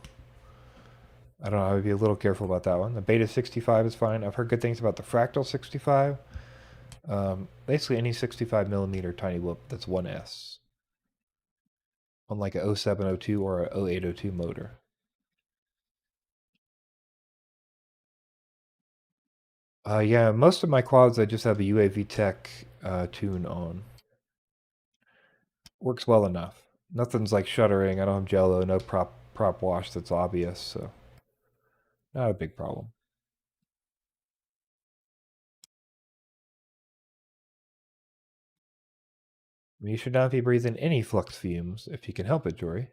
I don't know. I would be a little careful about that one. The Beta 65 is fine. I've heard good things about the Fractal 65. Basically, any 65 millimeter tiny whoop that's 1S on like a 0702 or a 0802 motor. Yeah, most of my quads I just have a UAV Tech tune on. Works well enough. Nothing's like shuttering. I don't have jello, no prop wash that's obvious, so not a big problem. I mean, you should not be breathing any flux fumes if you can help it, Jory.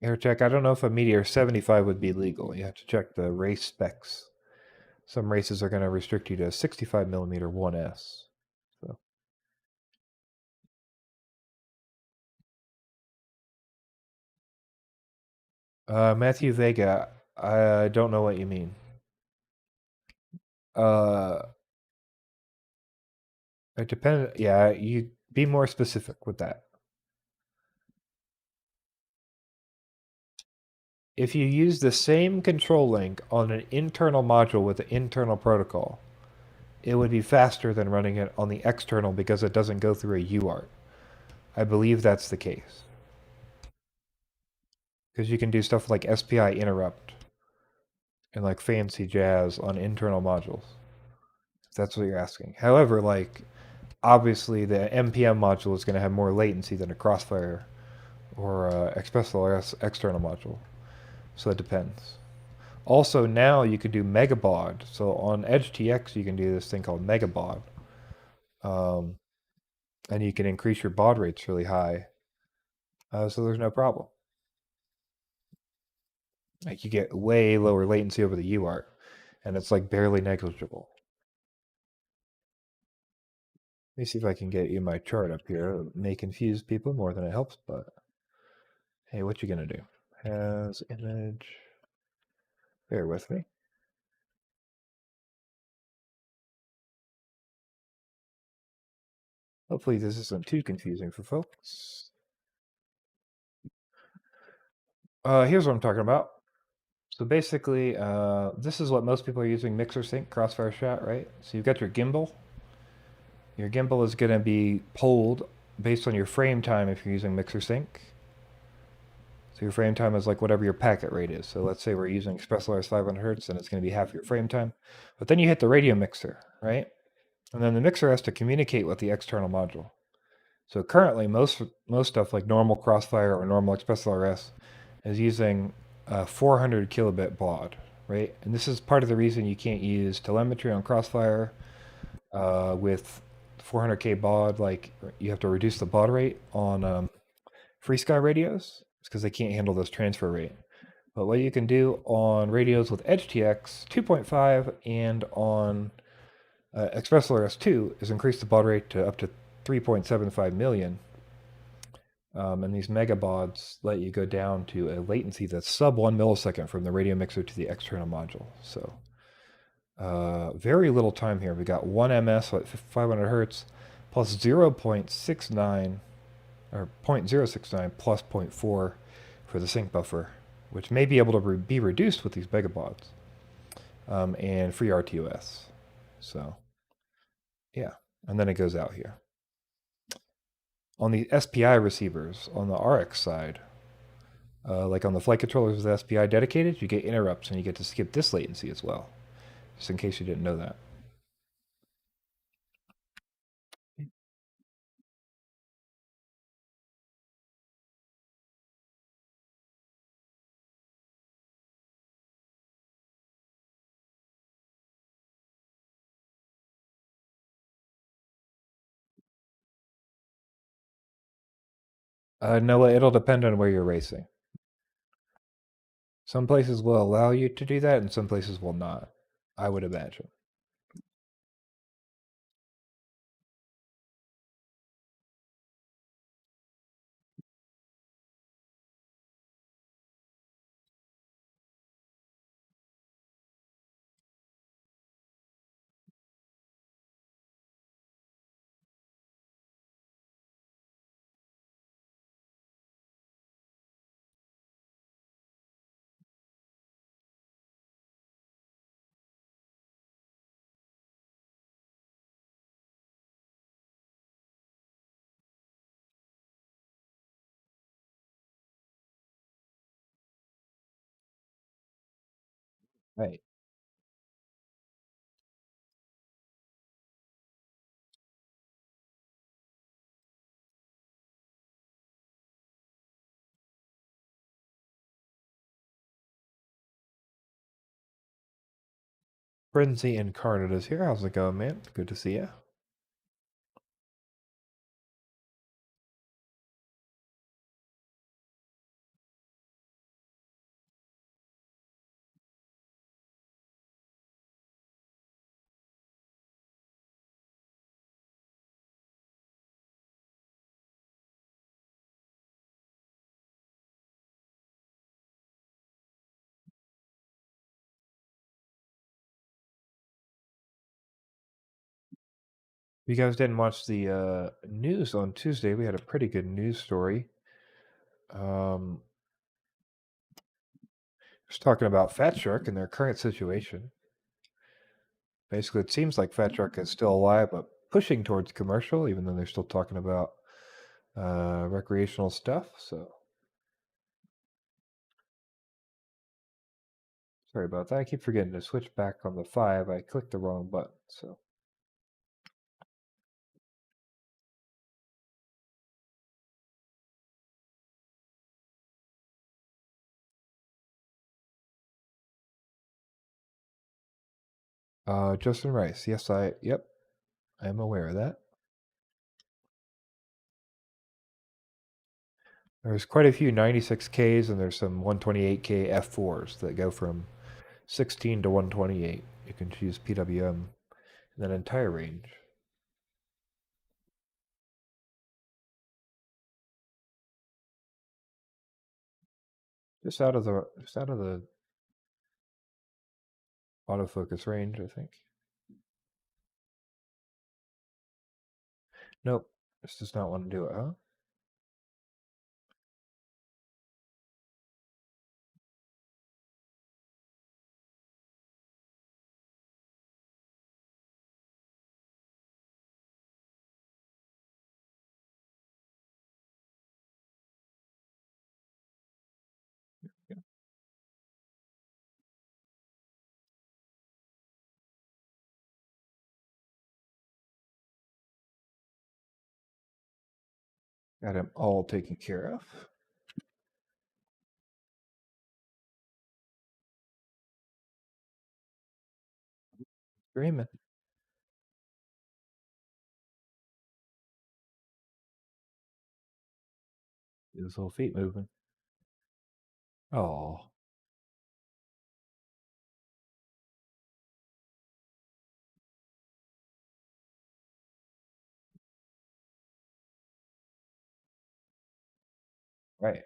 Air check. I don't know if a Meteor 75 would be legal. You have to check the race specs. Some races are going to restrict you to 65 millimeter 1S. So, Matthew Vega, I don't know what you mean. Uh, it depends. Yeah, you be more specific with that. If you use the same control link on an internal module with an internal protocol, it would be faster than running it on the external because it doesn't go through a UART. I believe that's the case. Because you can do stuff like SPI interrupt. and like fancy jazz on internal modules. If that's what you're asking. However, like obviously the MPM module is going to have more latency than a Crossfire or XPSLRS external module. So it depends. Also, now you can do megabaud. So on EdgeTX, you can do this thing called megabaud. And you can increase your baud rates really high. So there's no problem. Like you get way lower latency over the UART, and it's like barely negligible. Let me see if I can get you my chart up here. It may confuse people more than it helps, but hey, what you gonna do? Has image. Bear with me. Hopefully this isn't too confusing for folks. Here's what I'm talking about. So basically, this is what most people are using mixer sync, crossfire shot, right? So you've got your gimbal. Your gimbal is going to be pulled based on your frame time if you're using mixer sync. So your frame time is like whatever your packet rate is. So let's say we're using ExpressLRS 500 hertz, and it's going to be half your frame time. But then you hit the radio mixer, right? And then the mixer has to communicate with the external module. So currently, most stuff like normal Crossfire or normal ExpressLRS is using 400 kilobit baud, right? And this is part of the reason you can't use telemetry on Crossfire with 400k baud. Like you have to reduce the baud rate on FreeSky radios because they can't handle this transfer rate. But what you can do on radios with EdgeTX 2.5 and on ExpressLRS 2 is increase the baud rate to up to 3.75 million. And these megabauds let you go down to a latency that's sub 1 millisecond from the radio mixer to the external module. So very little time here. We got 1 ms at 500 hertz plus 0.69 or 0.069 plus 0.4 for the sync buffer, which may be able to be reduced with these megabauds and free RTOS. So yeah, and then it goes out here. On the SPI receivers, on the RX side, like on the flight controllers with SPI dedicated, you get interrupts and you get to skip this latency as well, just in case you didn't know that. No, it'll depend on where you're racing. Some places will allow you to do that, and some places will not, I would imagine. Right. Frenzy Incarnate is here. How's it going, man? Good to see you. If you guys didn't watch the news on Tuesday, we had a pretty good news story. Just talking about Fat Shark and their current situation. Basically, it seems like Fat Shark is still alive, but pushing towards commercial, even though they're still talking about recreational stuff. So Sorry about that. I keep forgetting to switch back on the 5. I clicked the wrong button, so. Justin Rice. Yes, yep, I am aware of that. There's quite a few 96Ks and there's some 128K F4s that go from 16 to 128. You can choose PWM in that entire range. Just out of the autofocus range, I think. Nope, this does not want to do it, huh? Got him all taken care of. Screaming. His little feet moving. Oh, right.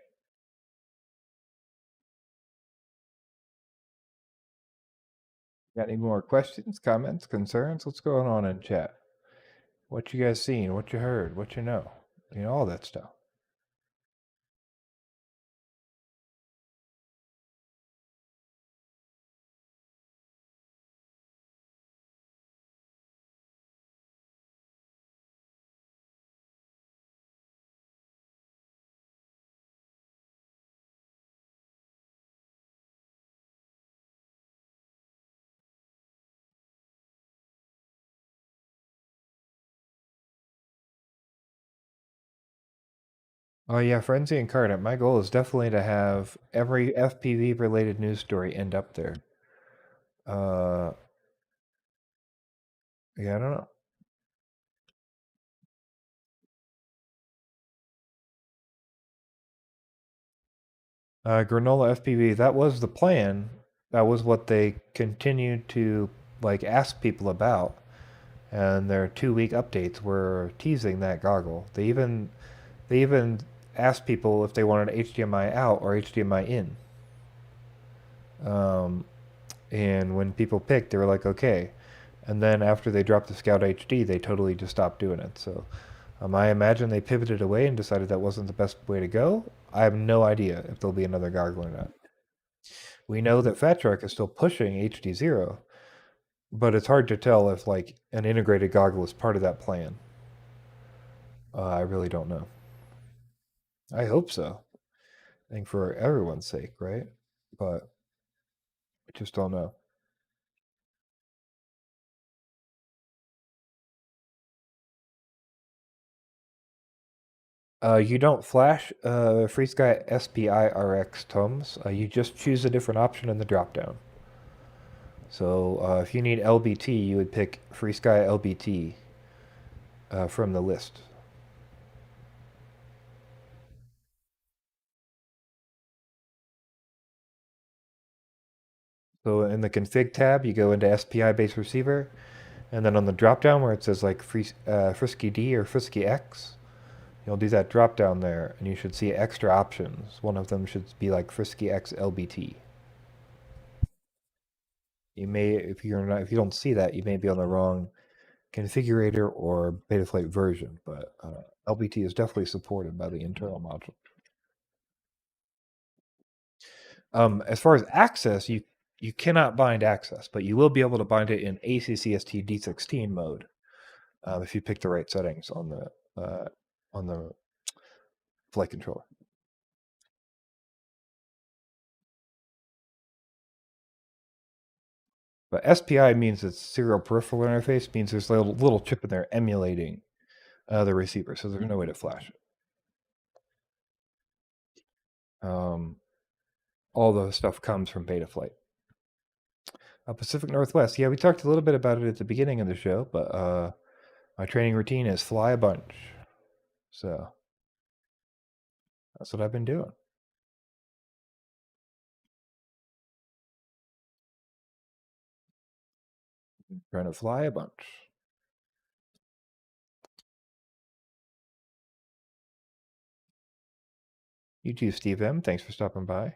Got any more questions, comments, concerns? What's going on in chat? What you guys seen? What you heard? What you know? You know, all that stuff. Oh yeah, Frenzy Incarnate. My goal is definitely to have every FPV related news story end up there. Uh, yeah, I don't know. Granola FPV. That was the plan. That was what they continued to like ask people about, and their 2 week updates were teasing that goggle. They even asked people if they wanted HDMI out or HDMI in. Um, and when people picked, they were like, okay. And then after they dropped the Scout HD, they totally just stopped doing it. So I imagine they pivoted away and decided that wasn't the best way to go. I have no idea if there'll be another goggle or not. We know that Fat Shark is still pushing HD0, but it's hard to tell if like an integrated goggle is part of that plan. I really don't know. I hope so. I think for everyone's sake, right? But I just don't know. You don't flash FreeSky SPI RX tomes. You just choose a different option in the dropdown. So if you need LBT, you would pick FreeSky LBT from the list. So in the config tab, you go into SPI based receiver, and then on the dropdown where it says like Frisky D or Frisky X, you'll do that dropdown there, and you should see extra options. One of them should be like Frisky X LBT. You may, if if you don't see that, you may be on the wrong configurator or Betaflight version, but LBT is definitely supported by the internal module. As far as access, you cannot bind access, but you will be able to bind it in ACCST D16 mode if you pick the right settings on the flight controller. But SPI means it's serial peripheral interface, means there's a little chip in there emulating the receiver, so there's no way to flash it. All the stuff comes from Betaflight. Pacific Northwest. Yeah, we talked a little bit about it at the beginning of the show, but my training routine is fly a bunch. So that's what I've been doing. Trying to fly a bunch. You too, Steve M. Thanks for stopping by.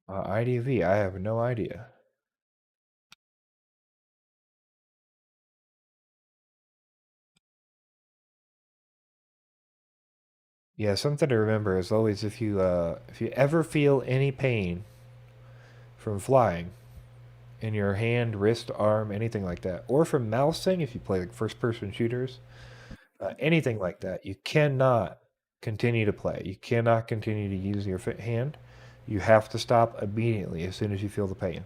IDV, I have no idea. Yeah, something to remember is always if you ever feel any pain from flying in your hand, wrist, arm, anything like that, or from mousing if you play like first-person shooters, anything like that, you cannot continue to play. You cannot continue to use your hand. You have to stop immediately as soon as you feel the pain.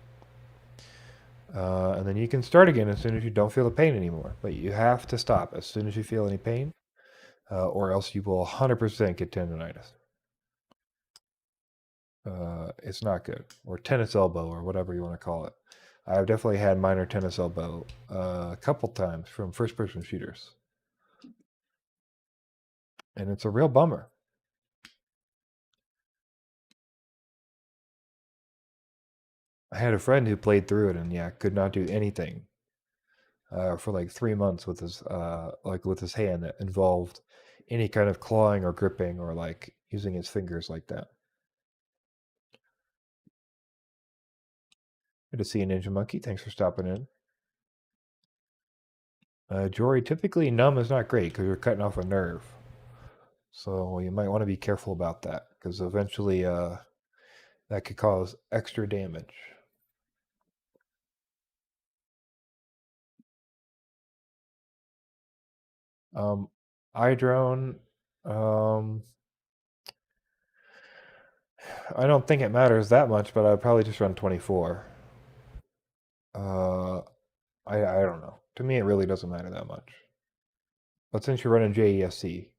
And then you can start again as soon as you don't feel the pain anymore. But you have to stop as soon as you feel any pain, or else you will 100% get tendonitis. It's not good. Or tennis elbow, or whatever you want to call it. I've definitely had minor tennis elbow a couple times from first-person shooters. And it's a real bummer. I had a friend who played through it and yeah, could not do anything for like 3 months with his hand that involved any kind of clawing or gripping or like using his fingers like that. Good to see you, Ninja Monkey. Thanks for stopping in. Jory, typically numb is not great because you're cutting off a nerve. So you might want to be careful about that because eventually that could cause extra damage. iDrone, um, I don't think it matters that much, but I'd probably just run 24. Uh, I don't know. To me, it really doesn't matter that much. But since you're running JESC,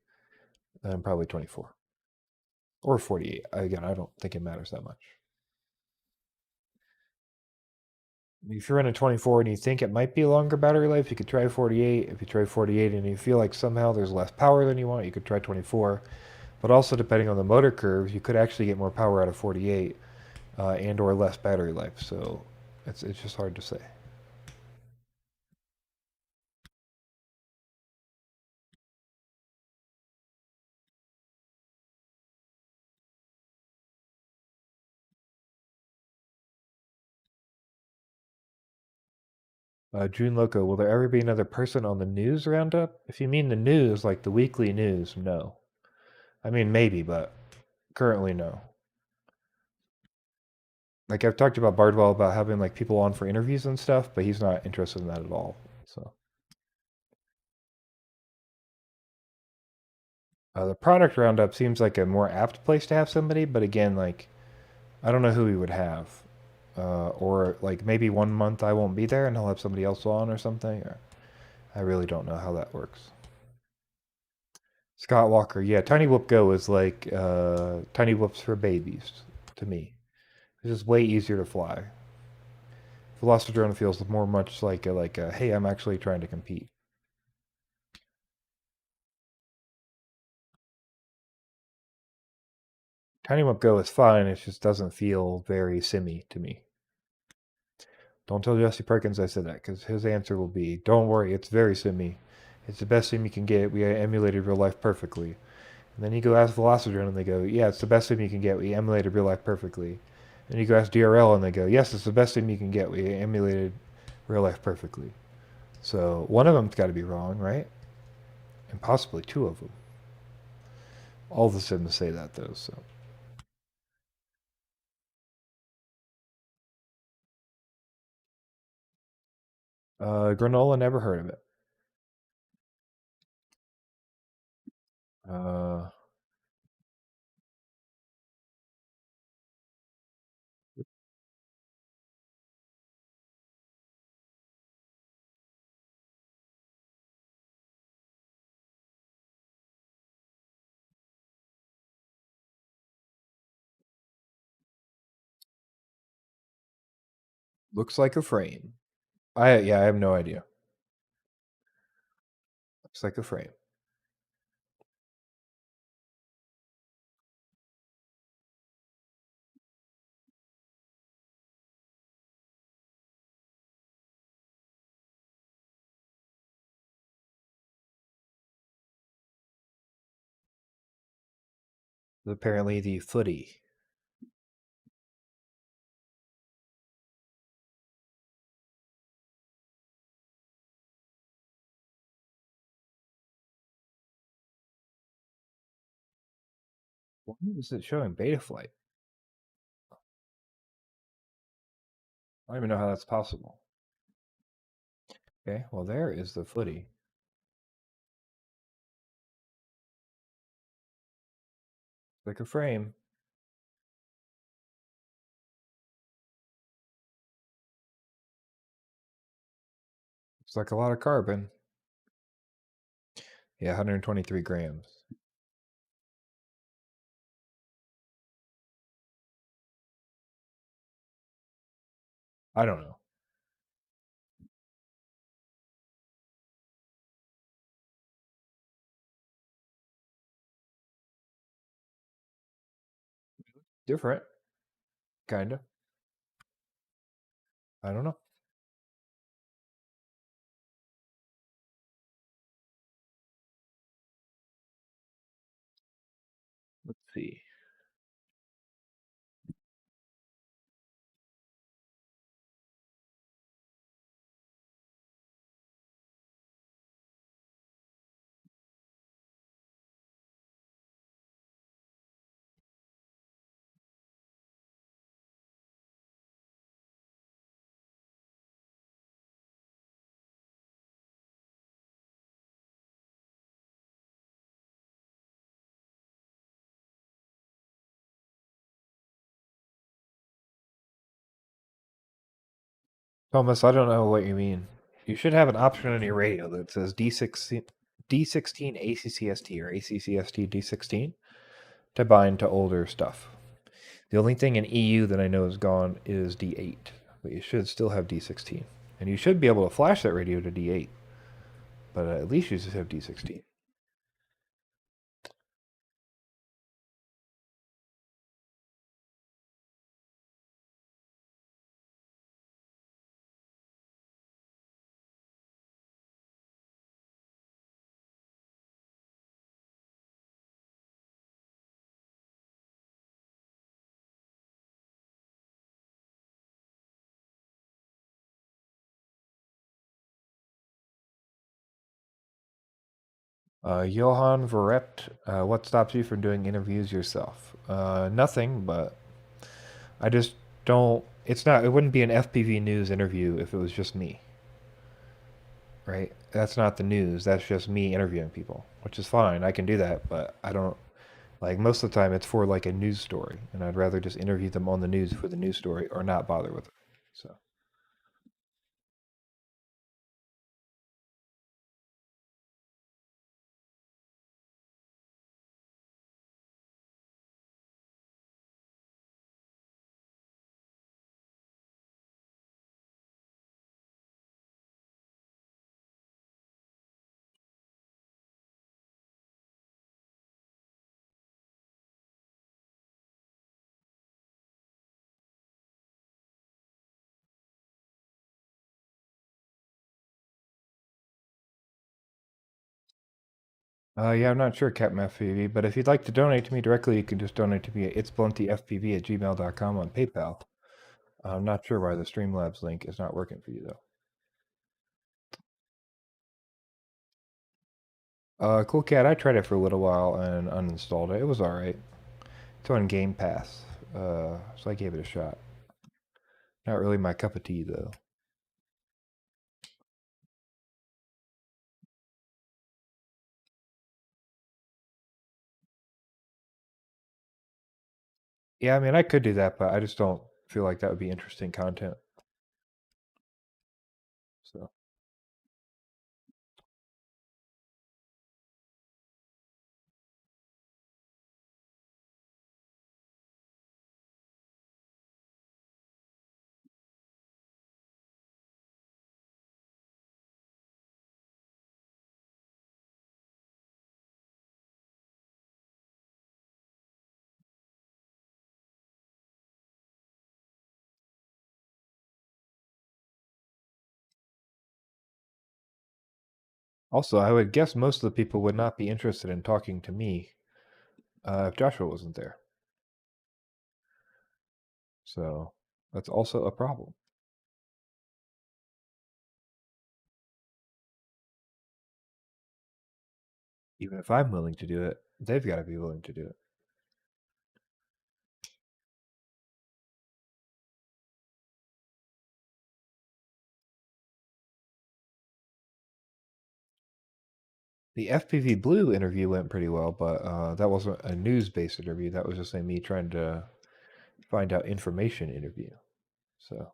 then probably 24 or 48. Again, I don't think it matters that much. If you're running 24 and you think it might be a longer battery life, you could try 48. If you try 48 and you feel like somehow there's less power than you want, you could try 24. But also, depending on the motor curve, you could actually get more power out of 48 and or less battery life. So it's just hard to say. June Loco, will there ever be another person on the news roundup? If you mean the news, like the weekly news, no. I mean, maybe, but currently, no. Like I've talked about Bardwell about having like people on for interviews and stuff, but he's not interested in that at all. So the product roundup seems like a more apt place to have somebody, but again, like I don't know who he would have, or like maybe 1 month I won't be there and he'll have somebody else on or something. Or I really don't know how that works. Scott Walker, yeah, Tiny Whoop Go is like Tiny Whoops for babies to me. It's just way easier to fly. Velocitron feels more much like a hey, I'm actually trying to compete. Tiny Whoop Go is fine, it just doesn't feel very simmy to me. Don't tell Jesse Perkins I said that, because his answer will be, don't worry, it's very simmy. It's the best sim you can get. We emulated real life perfectly. And then you go ask Velocitron, and they go, yeah, it's the best sim you can get. We emulated real life perfectly. And you go ask DRL, and they go, yes, it's the best sim you can get. We emulated real life perfectly. So one of them's got to be wrong, right? And possibly two of them. All the sims say that, though, so. Granola, never heard of it. Uh, Looks like a frame. I have no idea. Looks like a frame. Apparently the footy. Why is it showing beta flight? I don't even know how that's possible. Okay, well there is the footy. Like a frame. It's like a lot of carbon. Yeah, 123 grams. I don't know. Different. Kinda. I don't know. Let's see. Thomas, I don't know what you mean. You should have an option on your radio that says D16 ACCST or ACCST D16 to bind to older stuff. The only thing in EU that I know is gone is D8, but you should still have D16. And you should be able to flash that radio to D8, but at least you should have D16. Johan Verrept, what stops you from doing interviews yourself? Nothing, but I just don't. It's not. It wouldn't be an FPV news interview if it was just me, right? That's not the news. That's just me interviewing people, which is fine. I can do that, but I don't like most of the time. It's for like a news story, and I'd rather just interview them on the news for the news story or not bother with it. So. Yeah, I'm not sure, Captain FPV, but if you'd like to donate to me directly, you can just donate to me at itsbluntyfpv@gmail.com on PayPal. I'm not sure why the Streamlabs link is not working for you, though. Cool Cat, I tried it for a little while and uninstalled it. It was alright. It's on Game Pass, so I gave it a shot. Not really my cup of tea, though. Yeah, I mean, I could do that, but I just don't feel like that would be interesting content. So. Also, I would guess most of the people would not be interested in talking to me if Joshua wasn't there. So that's also a problem. Even if I'm willing to do it, they've got to be willing to do it. The FPV Blue interview went pretty well, but that wasn't a news-based interview. That was just me trying to find out information interview. So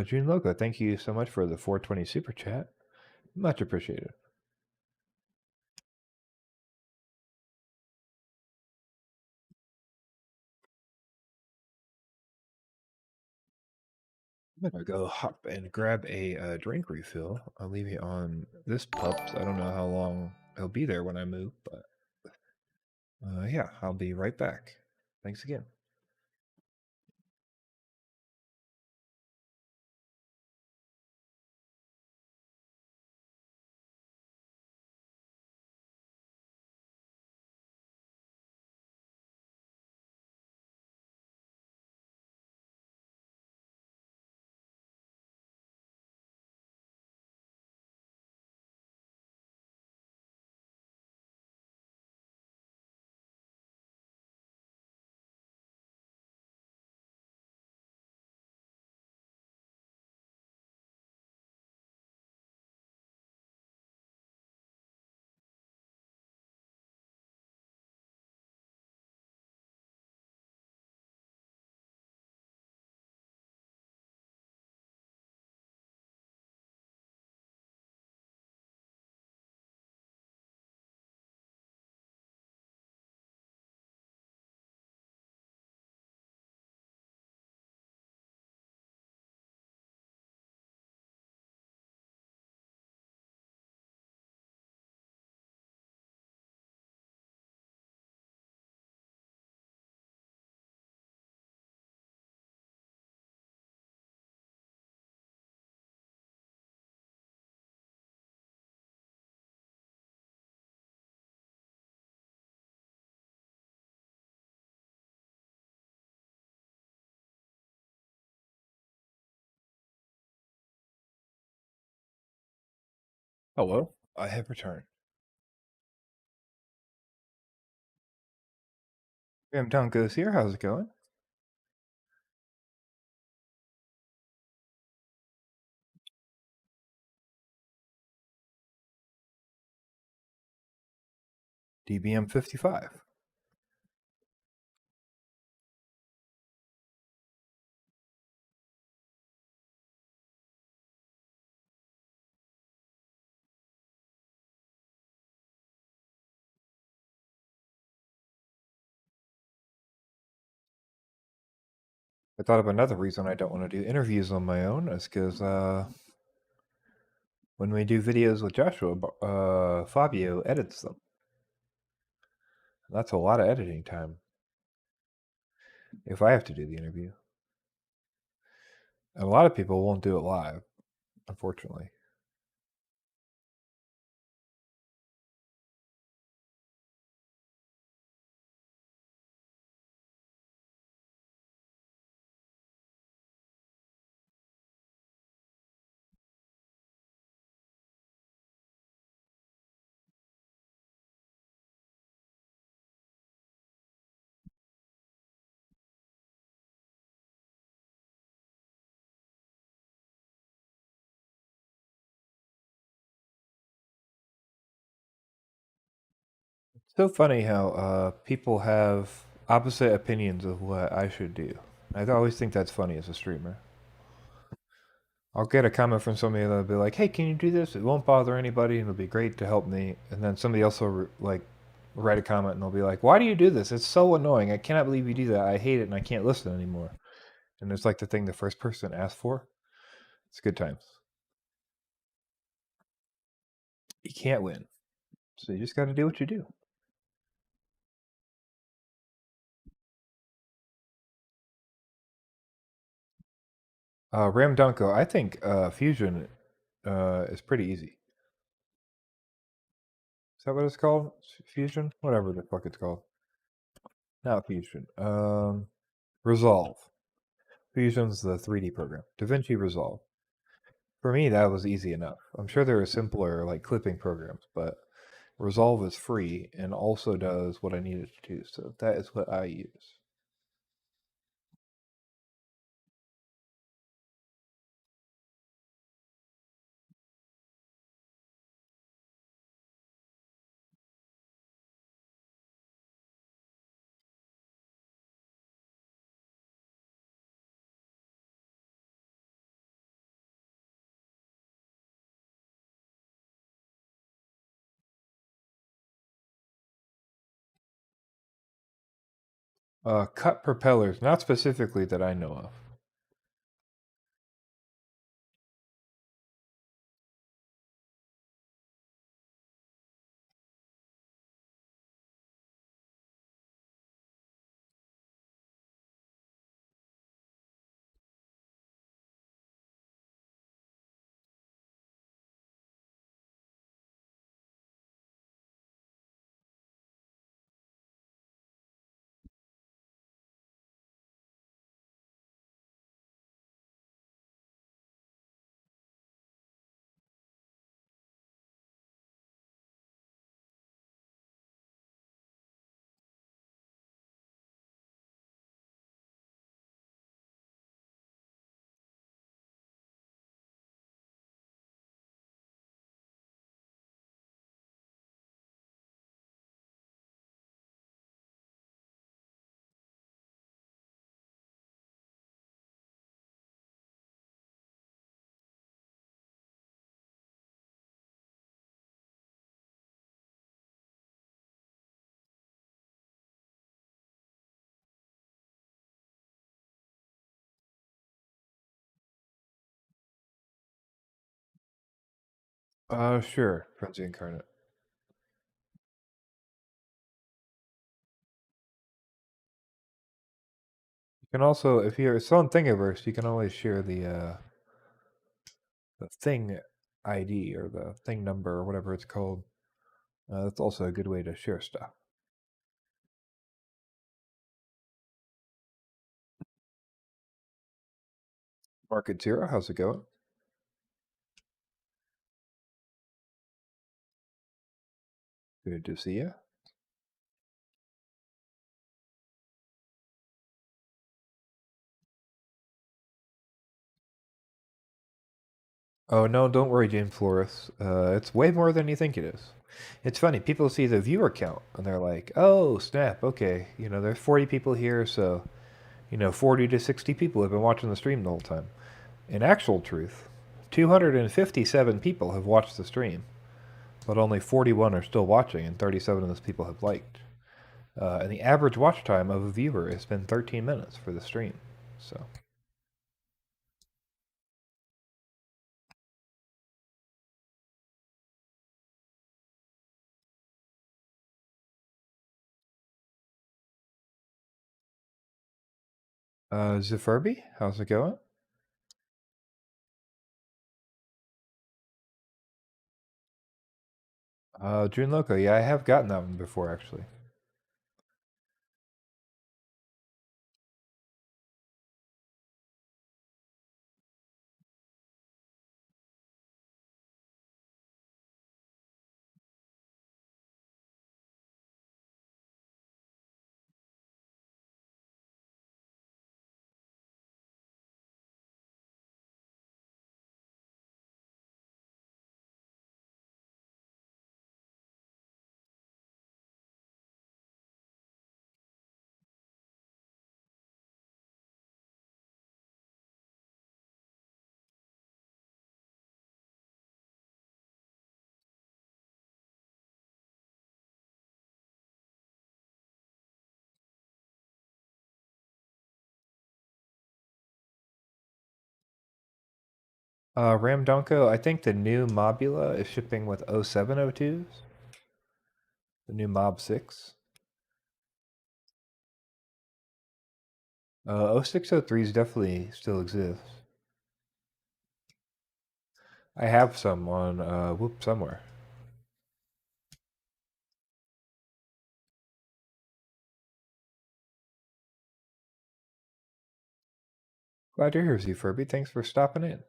June Loco, thank you so much for the 420 super chat. Much appreciated. I'm gonna go hop and grab a drink refill. I'll leave it on this pup. So I don't know how long it'll be there when I move, but yeah, I'll be right back. Thanks again. Hello, I have returned. Graham Town Goes here. How's it going? DBM 55. I thought of another reason I don't want to do interviews on my own is because when we do videos with Joshua, Fabio edits them. That's a lot of editing time if I have to do the interview. And a lot of people won't do it live, unfortunately. It's so funny how people have opposite opinions of what I should do. I always think that's funny as a streamer. I'll get a comment from somebody that'll be like, "Hey, can you do this? It won't bother anybody, and it'll be great to help me." And then somebody else will like write a comment and they'll be like, "Why do you do this? It's so annoying. I cannot believe you do that. I hate it and I can't listen anymore." And it's like the thing the first person asked for. It's good times. You can't win, so you just got to do what you do. Ram Dunko, I think Fusion is pretty easy. Is that what it's called? Fusion? Whatever the fuck it's called. Not Fusion. Resolve. Fusion's the 3D program. DaVinci Resolve. For me, that was easy enough. I'm sure there are simpler, like clipping programs, but Resolve is free and also does what I need it to do. So that is what I use. Cut propellers, not specifically that I know of. Sure, Frenzy Incarnate. You can also, if you're still on Thingiverse, you can always share the thing ID or the thing number or whatever it's called. That's also a good way to share stuff. Market Zero, how's it going? Good to see you. Oh no, don't worry, James Flores. It's way more than you think it is. It's funny, people see the viewer count and they're like, "Oh, snap, okay, there's 40 people here, so 40 to 60 people have been watching the stream the whole time." In actual truth, 257 people have watched the stream, but only 41 are still watching, and 37 of those people have liked. And the average watch time of a viewer has been 13 minutes for the stream. So, Zafurby, how's it going? June Loco, yeah, I have gotten that one before actually. Ramdonko, I think the new Mobula is shipping with 0702s. The new Mob 6. 0603s definitely still exist. I have some on Whoop somewhere. Glad you're here, Z Furby. Thanks for stopping in.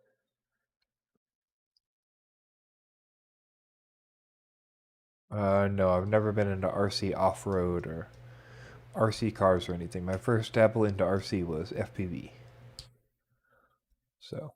No, I've never been into RC off-road or RC cars or anything. My first dabble into RC was FPV. So,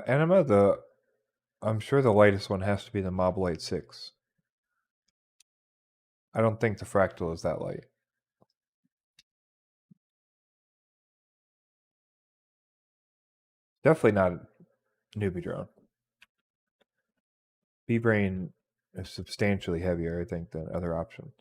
Anima, I'm sure the lightest one has to be the Mob Light 6. I don't think the Fractal is that light. Definitely not a newbie drone. B-Brain is substantially heavier, I think, than other options.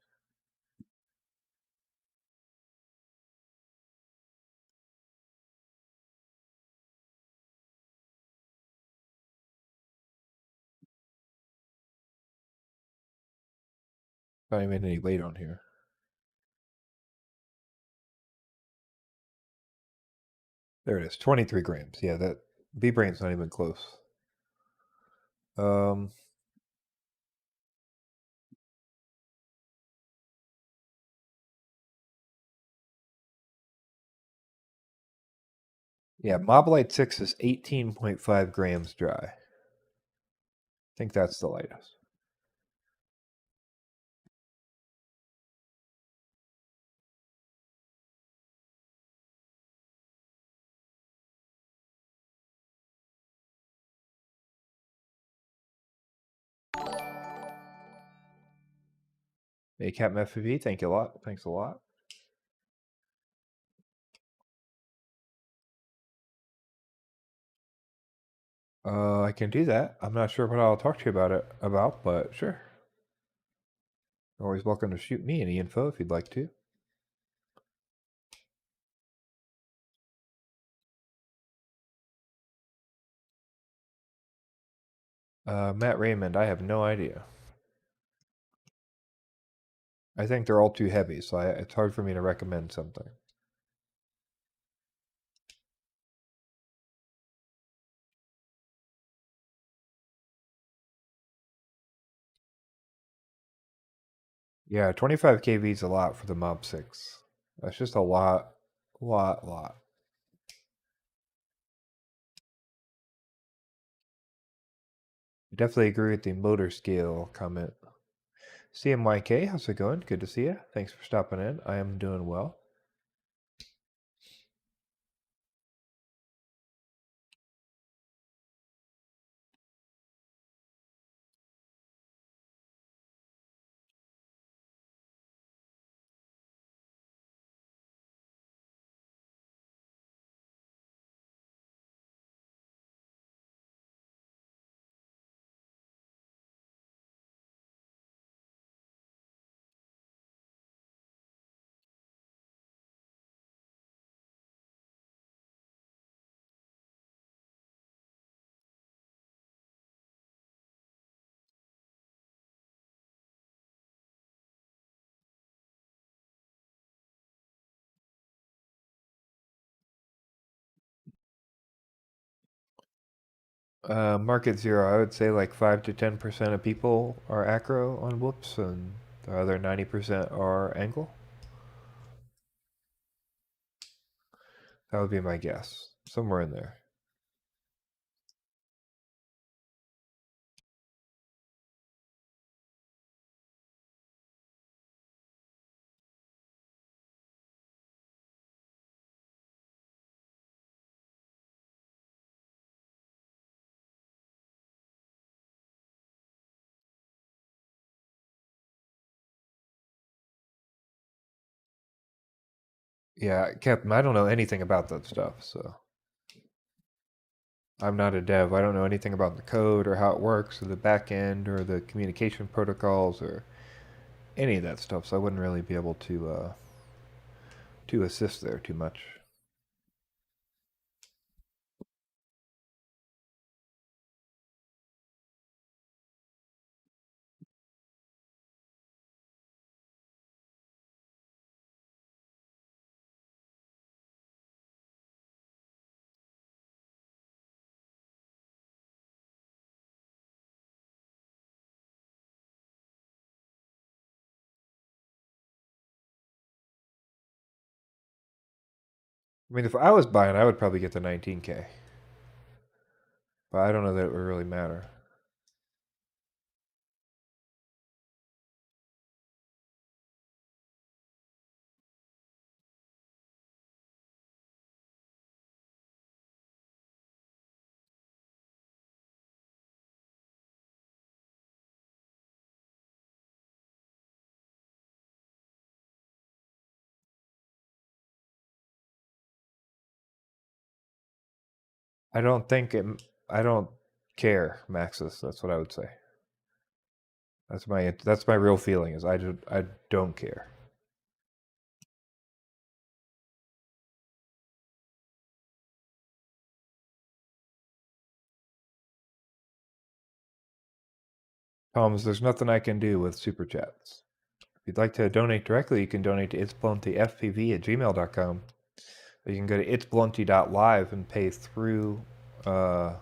Not even any weight on here. There it is, 23 grams. Yeah, that B-Brain's not even close. Yeah, Mobilite 6 is 18.5 grams dry. I think that's the lightest. Hey, Captain FPV, thank you a lot. Thanks a lot. I can do that. I'm not sure what I'll talk to you about, but sure. You're always welcome to shoot me any info if you'd like to. Matt Raymond, I have no idea. I think they're all too heavy, so it's hard for me to recommend something. Yeah, 25 kV is a lot for the Mob 6. That's just a lot. I definitely agree with the motor scale comment. CMYK, how's it going? Good to see you. Thanks for stopping in. I am doing well. Market zero, I would say like 5 to 10% of people are acro on whoops, and the other 90% are angle. That would be my guess. Somewhere in there. Yeah, Captain, I don't know anything about that stuff, so I'm not a dev. I don't know anything about the code or how it works or the back end or the communication protocols or any of that stuff, so I wouldn't really be able to assist there too much. I mean, if I was buying, I would probably get the 19K, but I don't know that it would really matter. I don't think it. I don't care, Maxis. That's what I would say. That's my real feeling is I don't care. Thomas, there's nothing I can do with super chats. If you'd like to donate directly, you can donate to itsbluntyfpv@gmail.com. Or you can go to itsblunty.live and pay through um,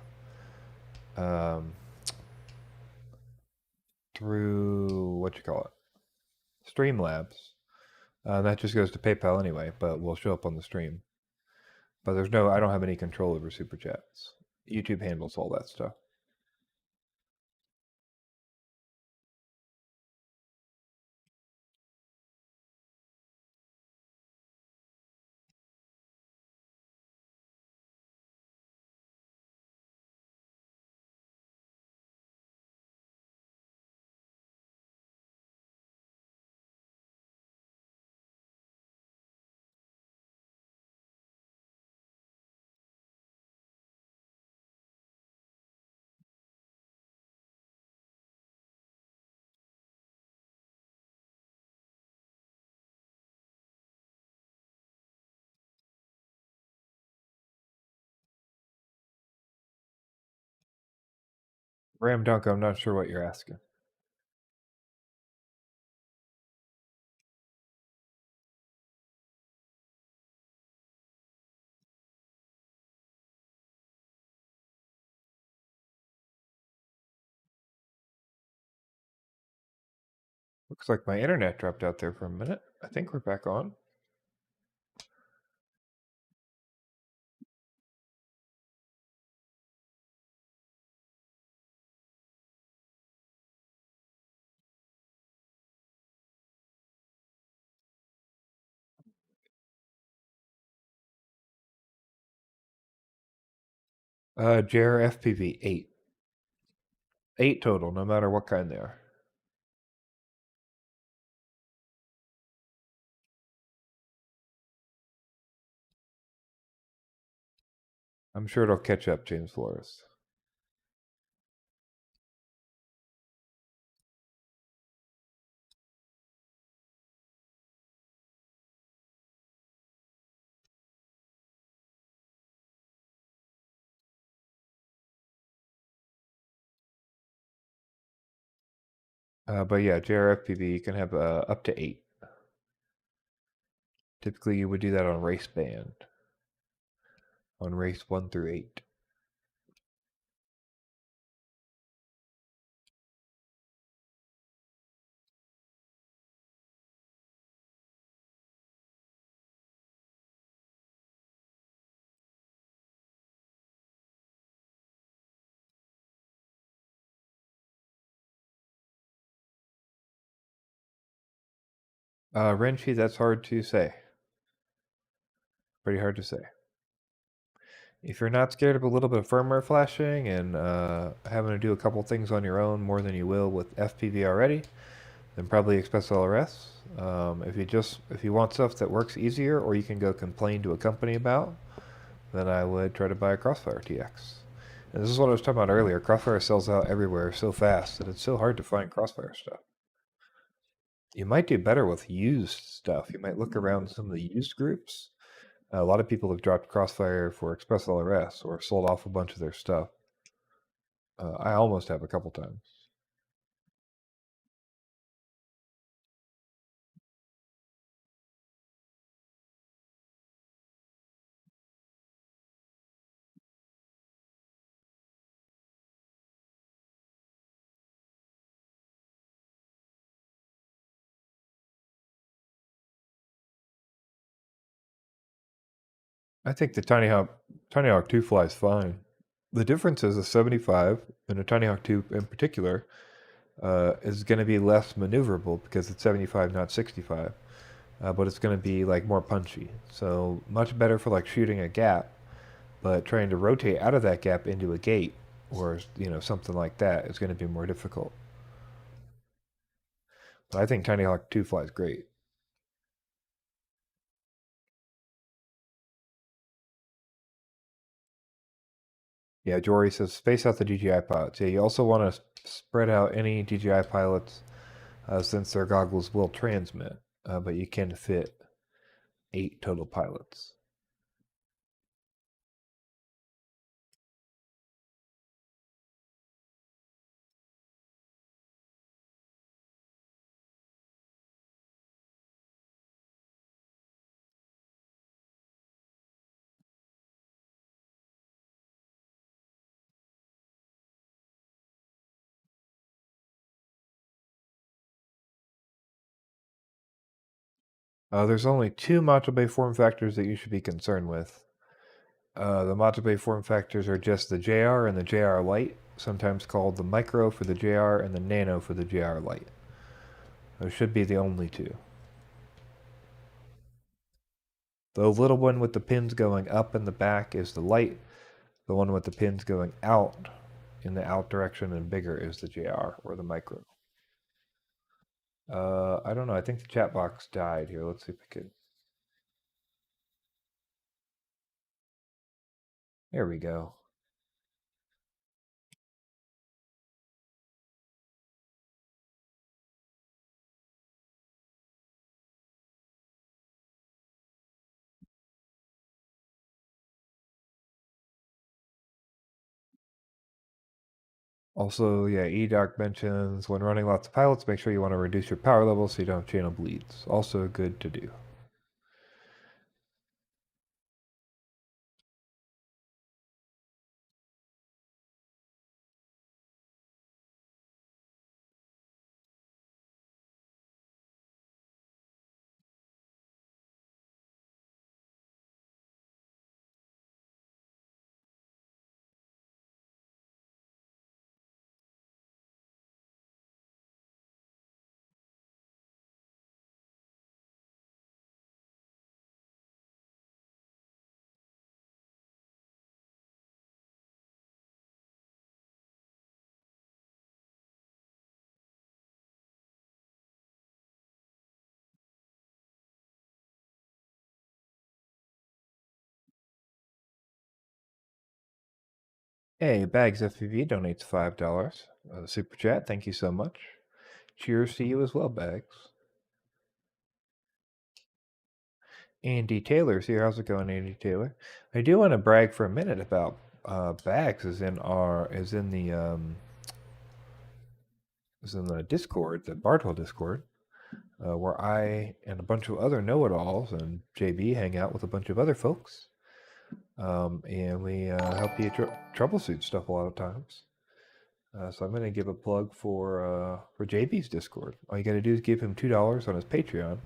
through what you call it, Streamlabs. That just goes to PayPal anyway, but will show up on the stream. But I don't have any control over super chats. YouTube handles all that stuff. Ram Dunk, I'm not sure what you're asking. Looks like my internet dropped out there for a minute. I think we're back on. JR FPV 8. 8 total, no matter what kind they are. I'm sure it'll catch up, James Flores. But yeah, JR FPV, you can have up to 8. Typically, you would do that on race band, on race 1 through 8. Renchi, that's hard to say. Pretty hard to say. If you're not scared of a little bit of firmware flashing and having to do a couple things on your own more than you will with FPV already, then probably Express LRS. If you want stuff that works easier or you can go complain to a company about, then I would try to buy a Crossfire TX. And this is what I was talking about earlier. Crossfire sells out everywhere so fast that it's so hard to find Crossfire stuff. You might do better with used stuff. You might look around some of the used groups. A lot of people have dropped Crossfire for Express LRS or sold off a bunch of their stuff. I almost have a couple times. I think the Tiny Hawk 2 flies fine. The difference is a 75 and a Tiny Hawk 2 in particular is going to be less maneuverable because it's 75, not 65. But it's going to be like more punchy. So much better for like shooting a gap, but trying to rotate out of that gap into a gate or something like that is going to be more difficult. But I think Tiny Hawk 2 flies great. Yeah, Jory says space out the DJI pilots. Yeah, you also want to spread out any DJI pilots since their goggles will transmit, but you can fit 8 total pilots. There's only 2 module bay form factors that you should be concerned with. The module bay form factors are just the JR and the JR Lite, sometimes called the Micro for the JR and the Nano for the JR Lite. Those should be the only 2. The little one with the pins going up in the back is the Lite. The one with the pins going out in the out direction and bigger is the JR or the Micro. I don't know. I think the chat box died here. Let's see if we could. There we go. Also, yeah, eDoc mentions when running lots of pilots, make sure you want to reduce your power level so you don't have channel bleeds. Also good to do. Hey, Bags FPV donates $5. Super chat, thank you so much. Cheers to you as well, Bags. Andy Taylor's here. How's it going, Andy Taylor? I do want to brag for a minute about Bags is in the Discord, the Bartle Discord, where I and a bunch of other know-it-alls and JB hang out with a bunch of other folks, and we help you troubleshoot stuff a lot of times. So I'm going to give a plug for JB's Discord. All you got to do is give him $2 on his Patreon,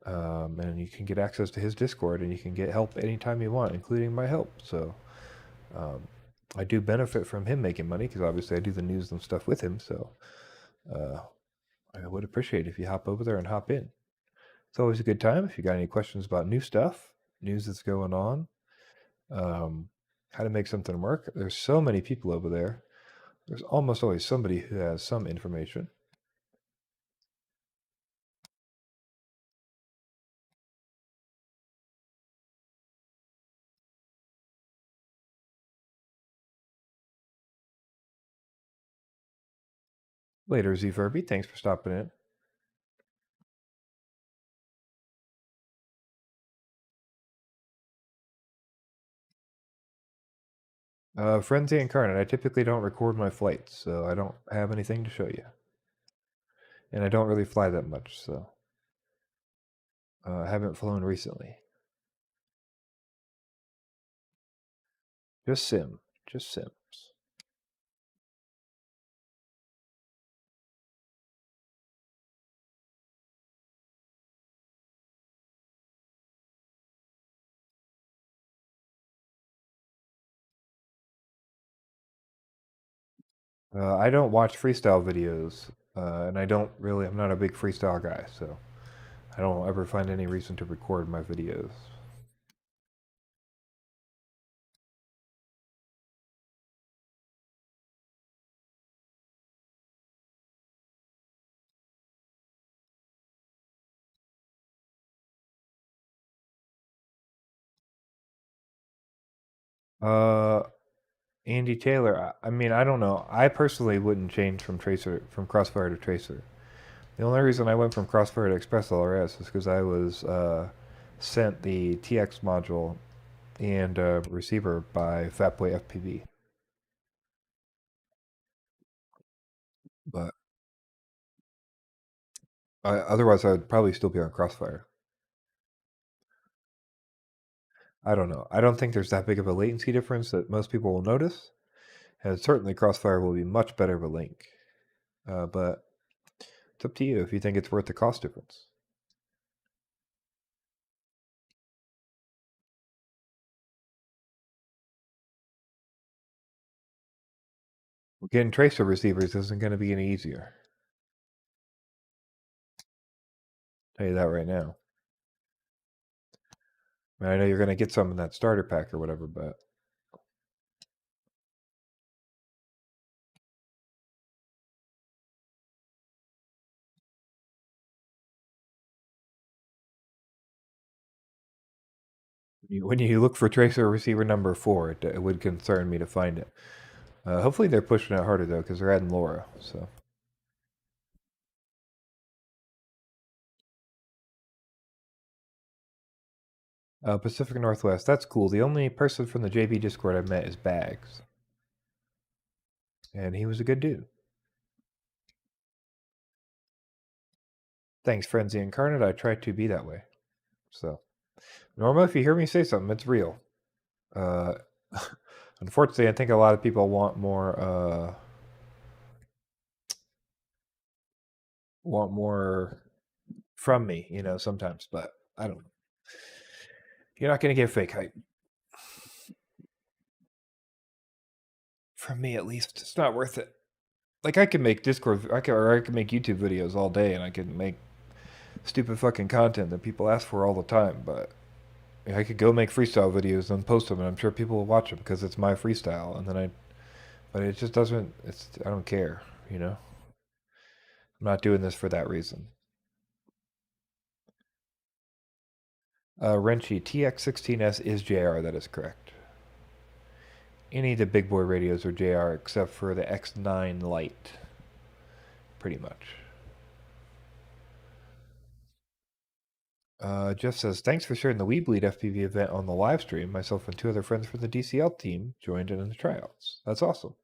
and you can get access to his Discord, and you can get help anytime you want, including my help. So I do benefit from him making money because obviously I do the news and stuff with him. So I would appreciate if you hop over there and hop in. It's always a good time if you got any questions about new stuff, news that's going on, how to make something work. There's so many people over there. There's almost always somebody who has some information. Later, Z Furby. Thanks for stopping in. Frenzy Incarnate. I typically don't record my flights, so I don't have anything to show you. And I don't really fly that much, so I haven't flown recently. Just Sims. I don't watch freestyle videos, and I'm not a big freestyle guy, so I don't ever find any reason to record my videos. Uh, Andy Taylor, I mean, I don't know. I personally wouldn't change from Crossfire to Tracer. The only reason I went from Crossfire to Express LRS is because I was sent the TX module and receiver by Fatboy FPV. But otherwise, I would probably still be on Crossfire. I don't know. I don't think there's that big of a latency difference that most people will notice. And certainly, Crossfire will be much better of a link. But it's up to you if you think it's worth the cost difference. Well, getting tracer receivers isn't going to be any easier. I'll tell you that right now. I mean, I know you're going to get some in that starter pack or whatever, but when you look for tracer receiver number 4, it would concern me to find it. Hopefully they're pushing it harder though, because they're adding LoRa. So Pacific Northwest, that's cool. The only person from the JB Discord I met is Bags, and he was a good dude. Thanks, Frenzy Incarnate. I try to be that way. So normally, if you hear me say something, it's real. Uh, unfortunately, I think a lot of people want more from me, sometimes, but I don't know. You're not going to get fake hype. From me, at least. It's not worth it. Like, I can make I can make YouTube videos all day, and I can make stupid fucking content that people ask for all the time, but I could go make freestyle videos and post them, and I'm sure people will watch them because it's my freestyle, but it just doesn't, I don't care, I'm not doing this for that reason. Renchi, TX16S is JR, that is correct. Any of the big boy radios are JR except for the X9 Lite, pretty much. Jeff says, thanks for sharing the Weebly FPV event on the live stream. Myself and 2 other friends from the DCL team joined in the tryouts. That's awesome.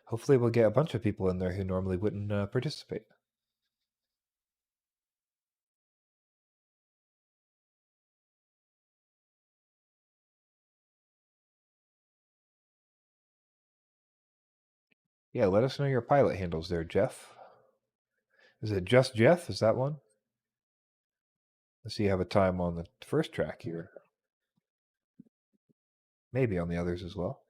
Hopefully we'll get a bunch of people in there who normally wouldn't participate. Yeah, let us know your pilot handles there, Jeff. Is it just Jeff? Is that one? Let's see, you have a time on the first track here. Maybe on the others as well.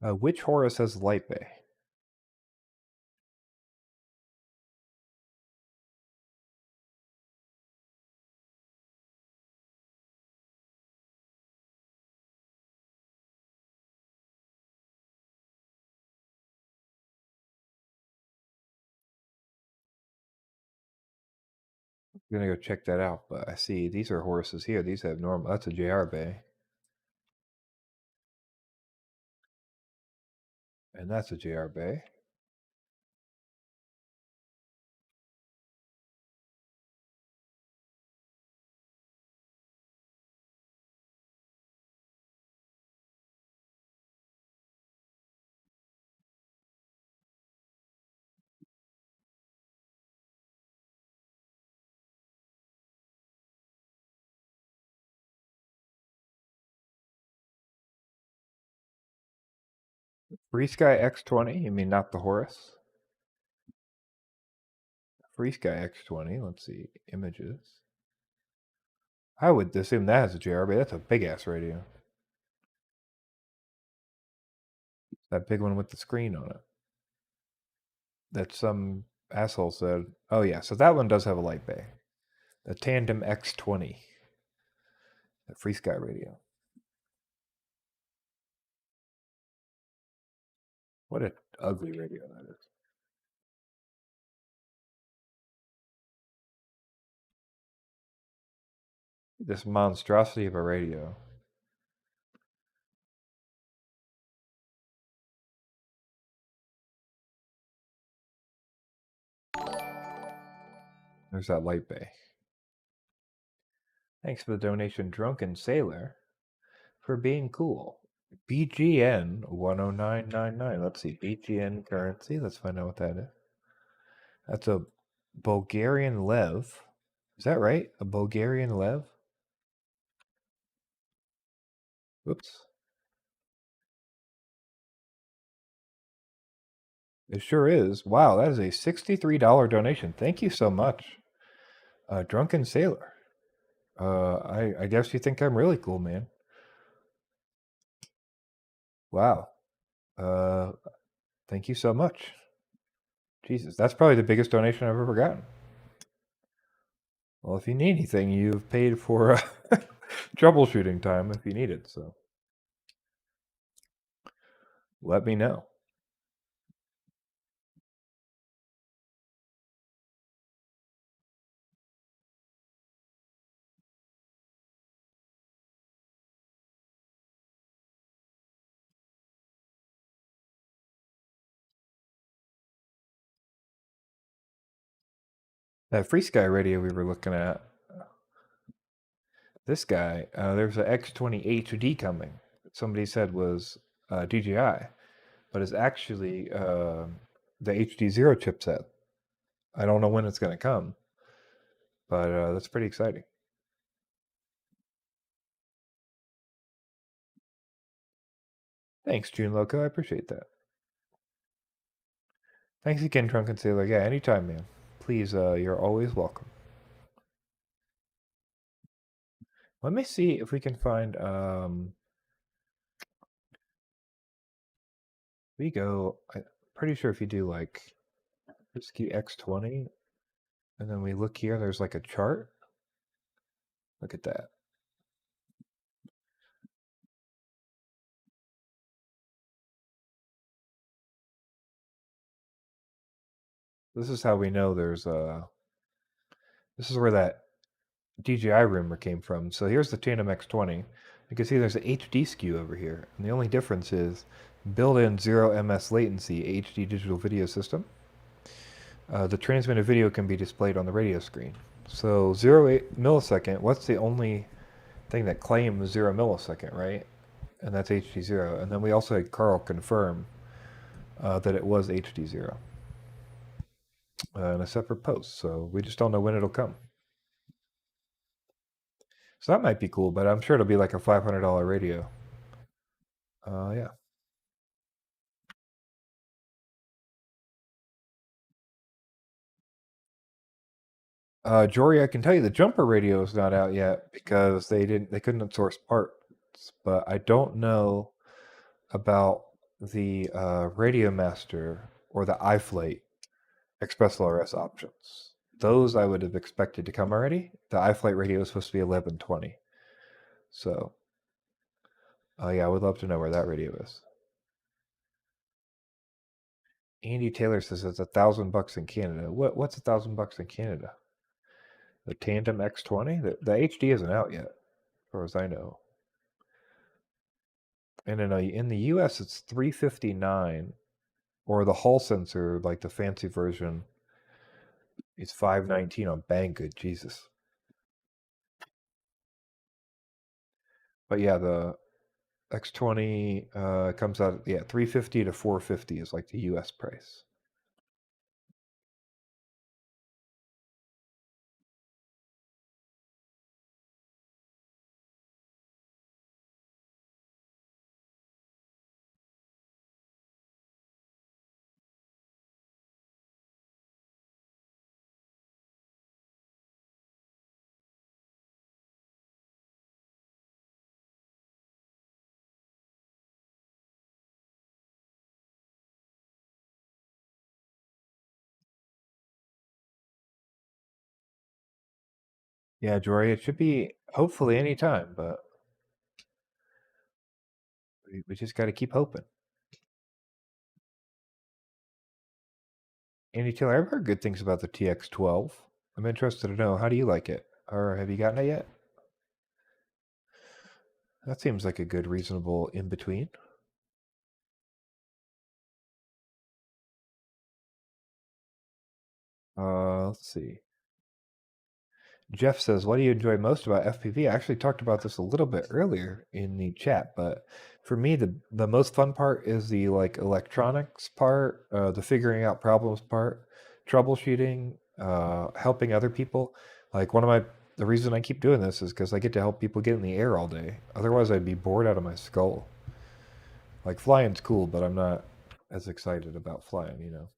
Which Horus has light bay? I'm gonna go check that out, but I see these are Horuses here. These have normal. That's a JR bay. And that's a JR bay. Free Sky X20? You mean not the Horus? Free Sky X20. Let's see. Images. I would assume that has a JR bay. That's a big ass radio. That big one with the screen on it. That some asshole said. Oh, yeah. So that one does have a light bay. The Tandem X20. The Free Sky radio. What an ugly radio that is. This monstrosity of a radio. There's that light bay. Thanks for the donation, Drunken Sailor, for being cool. BGN 10999. Let's see. BGN currency. Let's find out what that is. That's a Bulgarian lev. Is that right? A Bulgarian lev? Whoops. It sure is. Wow, that is a $63 donation. Thank you so much. Drunken Sailor. I guess you think I'm really cool, man. Wow. Thank you so much. Jesus, that's probably the biggest donation I've ever gotten. Well, if you need anything, you've paid for troubleshooting time if you need it, so let me know. That Free Sky radio we were looking at, this guy, there's an X20 HD coming. Somebody said was DJI, but it's actually the HD0 chipset. I don't know when it's going to come, but that's pretty exciting. Thanks, June Loco. I appreciate that. Thanks again, Drunken Sailor. Yeah, anytime, man. Please, you're always welcome. Let me see if we can find. We go. I'm pretty sure if you do like Risky X20, and then we look here, there's like a chart. Look at that. This is how we know there's this is where that DJI rumor came from. So here's the Tandem X20. You can see there's an HD SKU over here. And the only difference is built-in 0 ms latency HD digital video system. The transmitted video can be displayed on the radio screen. So 0.8 millisecond, what's the only thing that claims 0 millisecond, right? And that's HD0. And then we also had Carl confirm that it was HD0 in a separate post. So we just don't know when it'll come. So that might be cool, but I'm sure it'll be like a $500 radio. Yeah. Jory, I can tell you the jumper radio is not out yet because they couldn't source parts. But I don't know about the Radio Master or the iFlight Express LRS options. Those I would have expected to come already. The iFlight radio is supposed to be 1120. So, yeah, I would love to know where that radio is. Andy Taylor says it's $1,000 in Canada. What's $1,000 in Canada? The Tandem X20? The HD isn't out yet, as far as I know. And in the US it's $359, or the Hall sensor, like the fancy version, is $519 on Banggood. Jesus. But yeah, the X20 comes out, yeah, $350 to $450 is like the US price. Yeah, Jory, it should be hopefully any time, but we just got to keep hoping. Andy Taylor, I've heard good things about the TX12. I'm interested to know, how do you like it? Or have you gotten it yet? That seems like a good, reasonable in between. Let's see. Jeff says, what do you enjoy most about FPV? I actually talked about this a little bit earlier in the chat, but for me, the most fun part is the like electronics part, the figuring out problems part, troubleshooting, helping other people. Like the reason I keep doing this is because I get to help people get in the air all day. Otherwise, I'd be bored out of my skull. Like flying's cool, but I'm not as excited about flying, you know.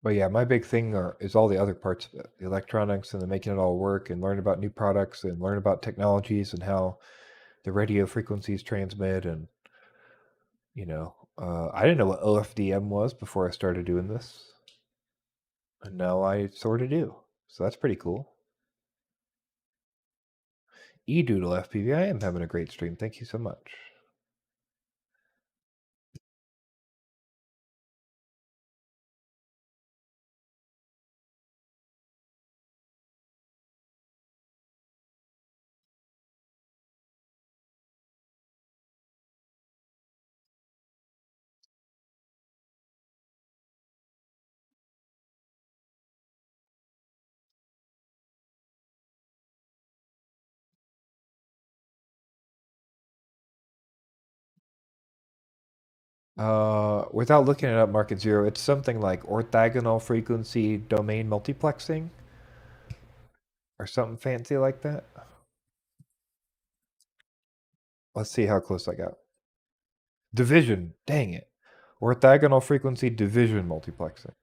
But yeah, my big thing is all the other parts of it, the electronics and the making it all work, and learn about new products and learn about technologies and how the radio frequencies transmit. And I didn't know what OFDM was before I started doing this, and now I sort of do. So that's pretty cool. eDoodle FPV, I am having a great stream. Thank you so much. Without looking it up, Market Zero, it's something like orthogonal frequency domain multiplexing or something fancy like that. Let's see how close I got. Division, dang it. Orthogonal frequency division multiplexing.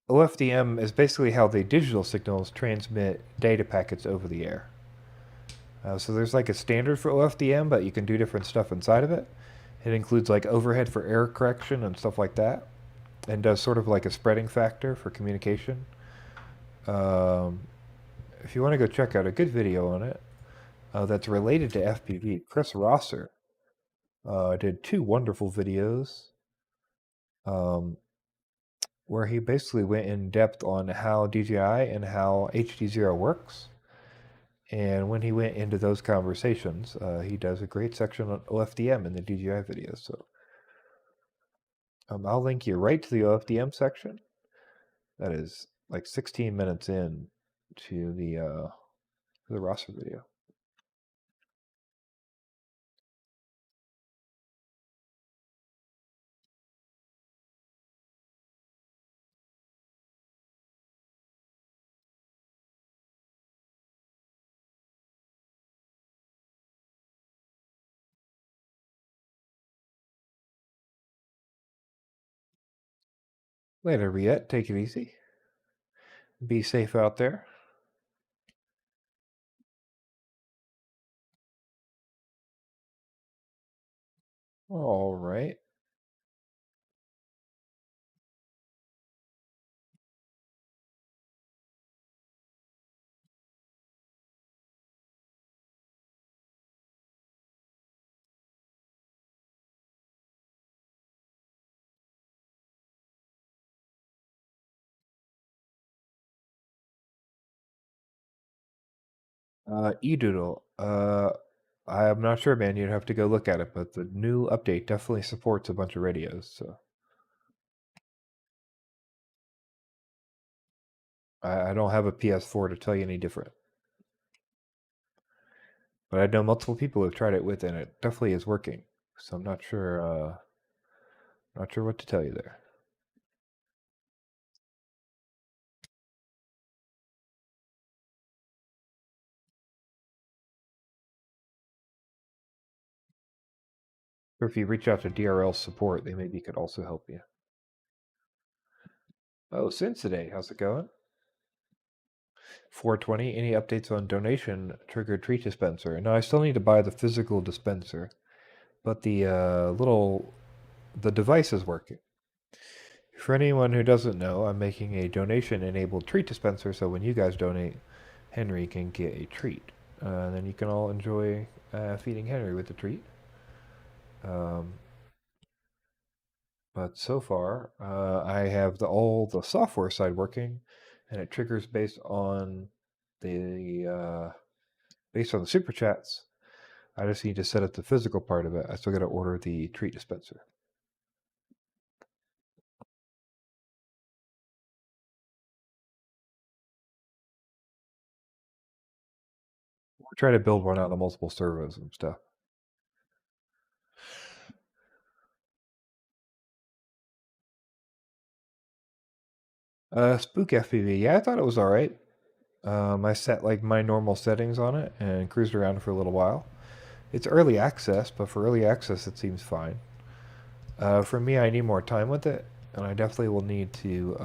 OFDM is basically how the digital signals transmit data packets over the air. So there's like a standard for OFDM, but you can do different stuff inside of it. It includes like overhead for error correction and stuff like that, and does sort of like a spreading factor for communication. If you want to go check out a good video on it that's related to FPV, Chris Rosser did two wonderful videos where he basically went in depth on how DJI and how HD0 works. And when he went into those conversations, he does a great section on OFDM in the DJI videos. So I'll link you right to the OFDM section. That is like 16 minutes in to the Rosser video. Later, Riette. Take it easy. Be safe out there. All right. eDoodle. I'm not sure, man. You'd have to go look at it, but the new update definitely supports a bunch of radios. So I don't have a PS4 to tell you any different. But I know multiple people who've tried it with, and it definitely is working. So I'm not sure. Not sure what to tell you there. Or if you reach out to DRL support, they maybe could also help you. Oh, since today, how's it going? 420. Any updates on donation triggered treat dispenser? No, I still need to buy the physical dispenser, but the device is working. For anyone who doesn't know, I'm making a donation-enabled treat dispenser, so when you guys donate, Henry can get a treat. And then you can all enjoy feeding Henry with the treat. Um, but so far, I have all the software side working, and it triggers the based on the super chats. I just need to set up the physical part of it. I still got to order the treat dispenser. We're trying to build one out of multiple servos and stuff. Spook FPV. Yeah, I thought it was all right. I set like my normal settings on it and cruised around for a little while. It's early access, but for early access, it seems fine. For me, I need more time with it, and I definitely will need to.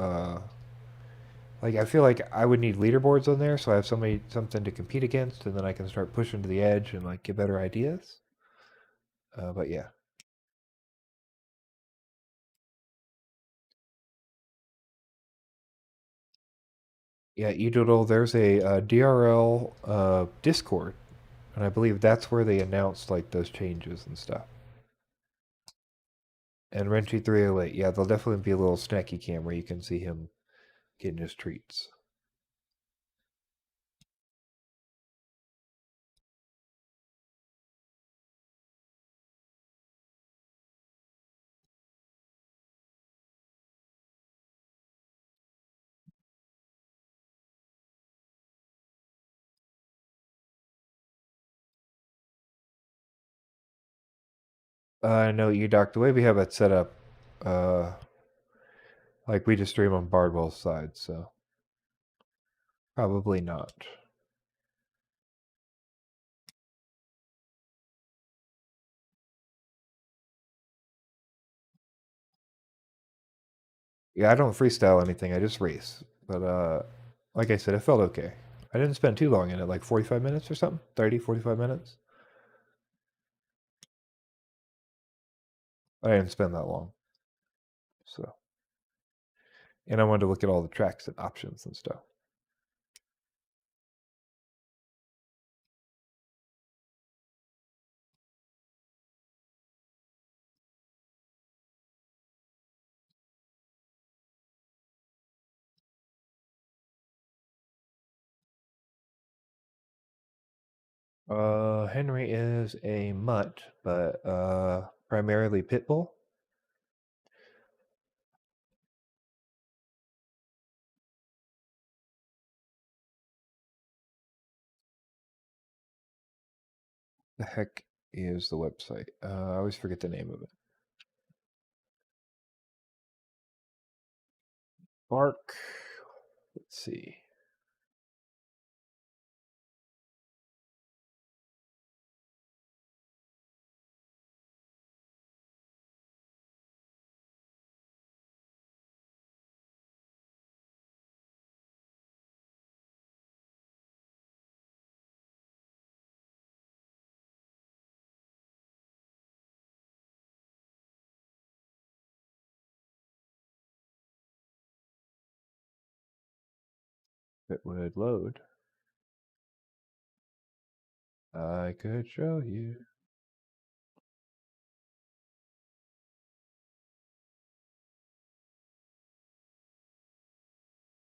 Like, I feel like I would need leaderboards on there, so I have something to compete against, and then I can start pushing to the edge and like get better ideas. But yeah, yeah, eDoodle. There's a DRL Discord, and I believe that's where they announced like those changes and stuff. And Renchi 308, yeah, there'll definitely be a little snacky cam where you can see him getting his treats. No, you doc. The way we have it set up, uh, like we just stream on Bardwell's side, so probably not. Yeah, I don't freestyle anything. I just race. But like I said, it felt okay. I didn't spend too long in it, like 45 minutes or something. 30, 45 minutes. I didn't spend that long. So, and I wanted to look at all the tracks and options and stuff. Henry is a mutt, but primarily pit bull. The heck is the website? I always forget the name of it. Bark. Let's see. If it would load, I could show you.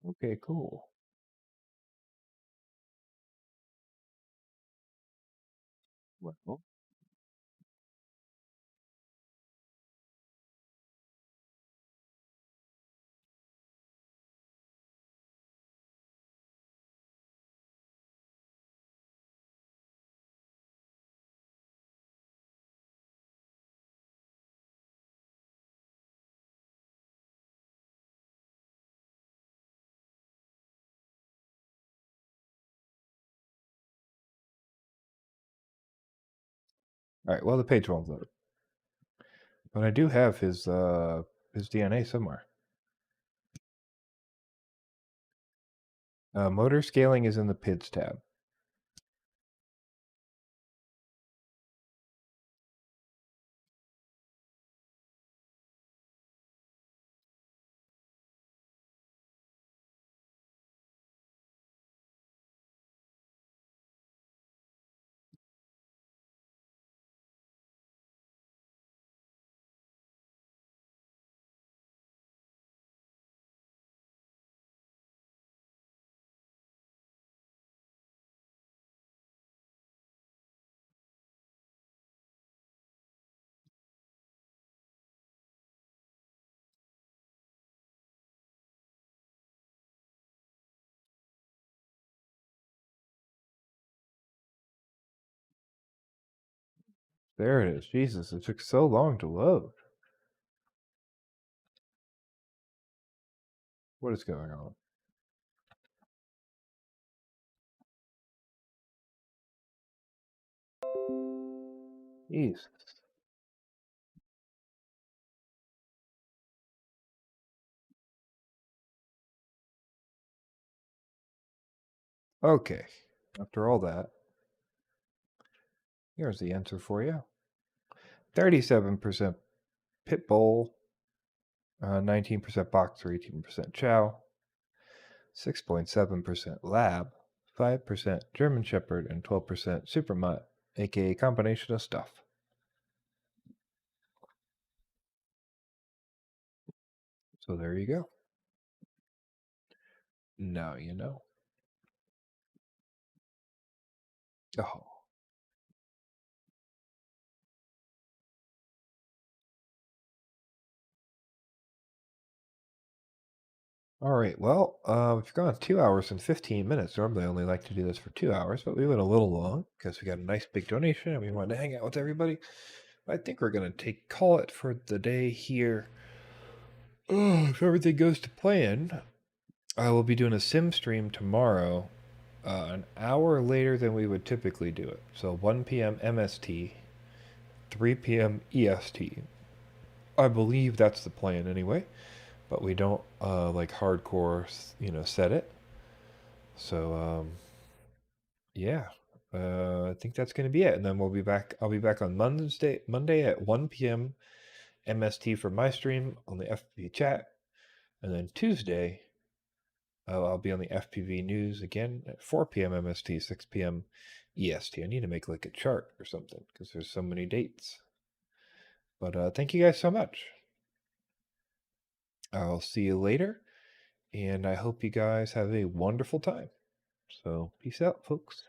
Okay, cool. Well, all right. Well, the page won't load, but I do have his DNA somewhere. Motor scaling is in the PIDs tab. There it is. Jesus, it took so long to load. What is going on? Jesus. Okay. After all that, here's the answer for you. 37% pit bull, 19% boxer, 18% chow, 6.7% lab, 5% German Shepherd, and 12% super mutt, aka combination of stuff. So there you go. Now you know. Oh. All right. Well, we've gone 2 hours and 15 minutes. Normally, I only like to do this for 2 hours, but we went a little long because we got a nice big donation and we wanted to hang out with everybody. I think we're gonna call it for the day here. Oh, if everything goes to plan, I will be doing a sim stream tomorrow, an hour later than we would typically do it. So 1 p.m. MST, 3 p.m. EST. I believe that's the plan anyway, but we don't like hardcore, set it. So yeah, I think that's gonna be it, and then we'll be back. I'll be back on Monday at 1 p.m. MST for my stream on the FPV chat, and then Tuesday I'll be on the FPV news again at 4 p.m. MST, 6 p.m. EST. I need to make like a chart or something because there's so many dates. But thank you guys so much. I'll see you later, and I hope you guys have a wonderful time. So peace out, folks.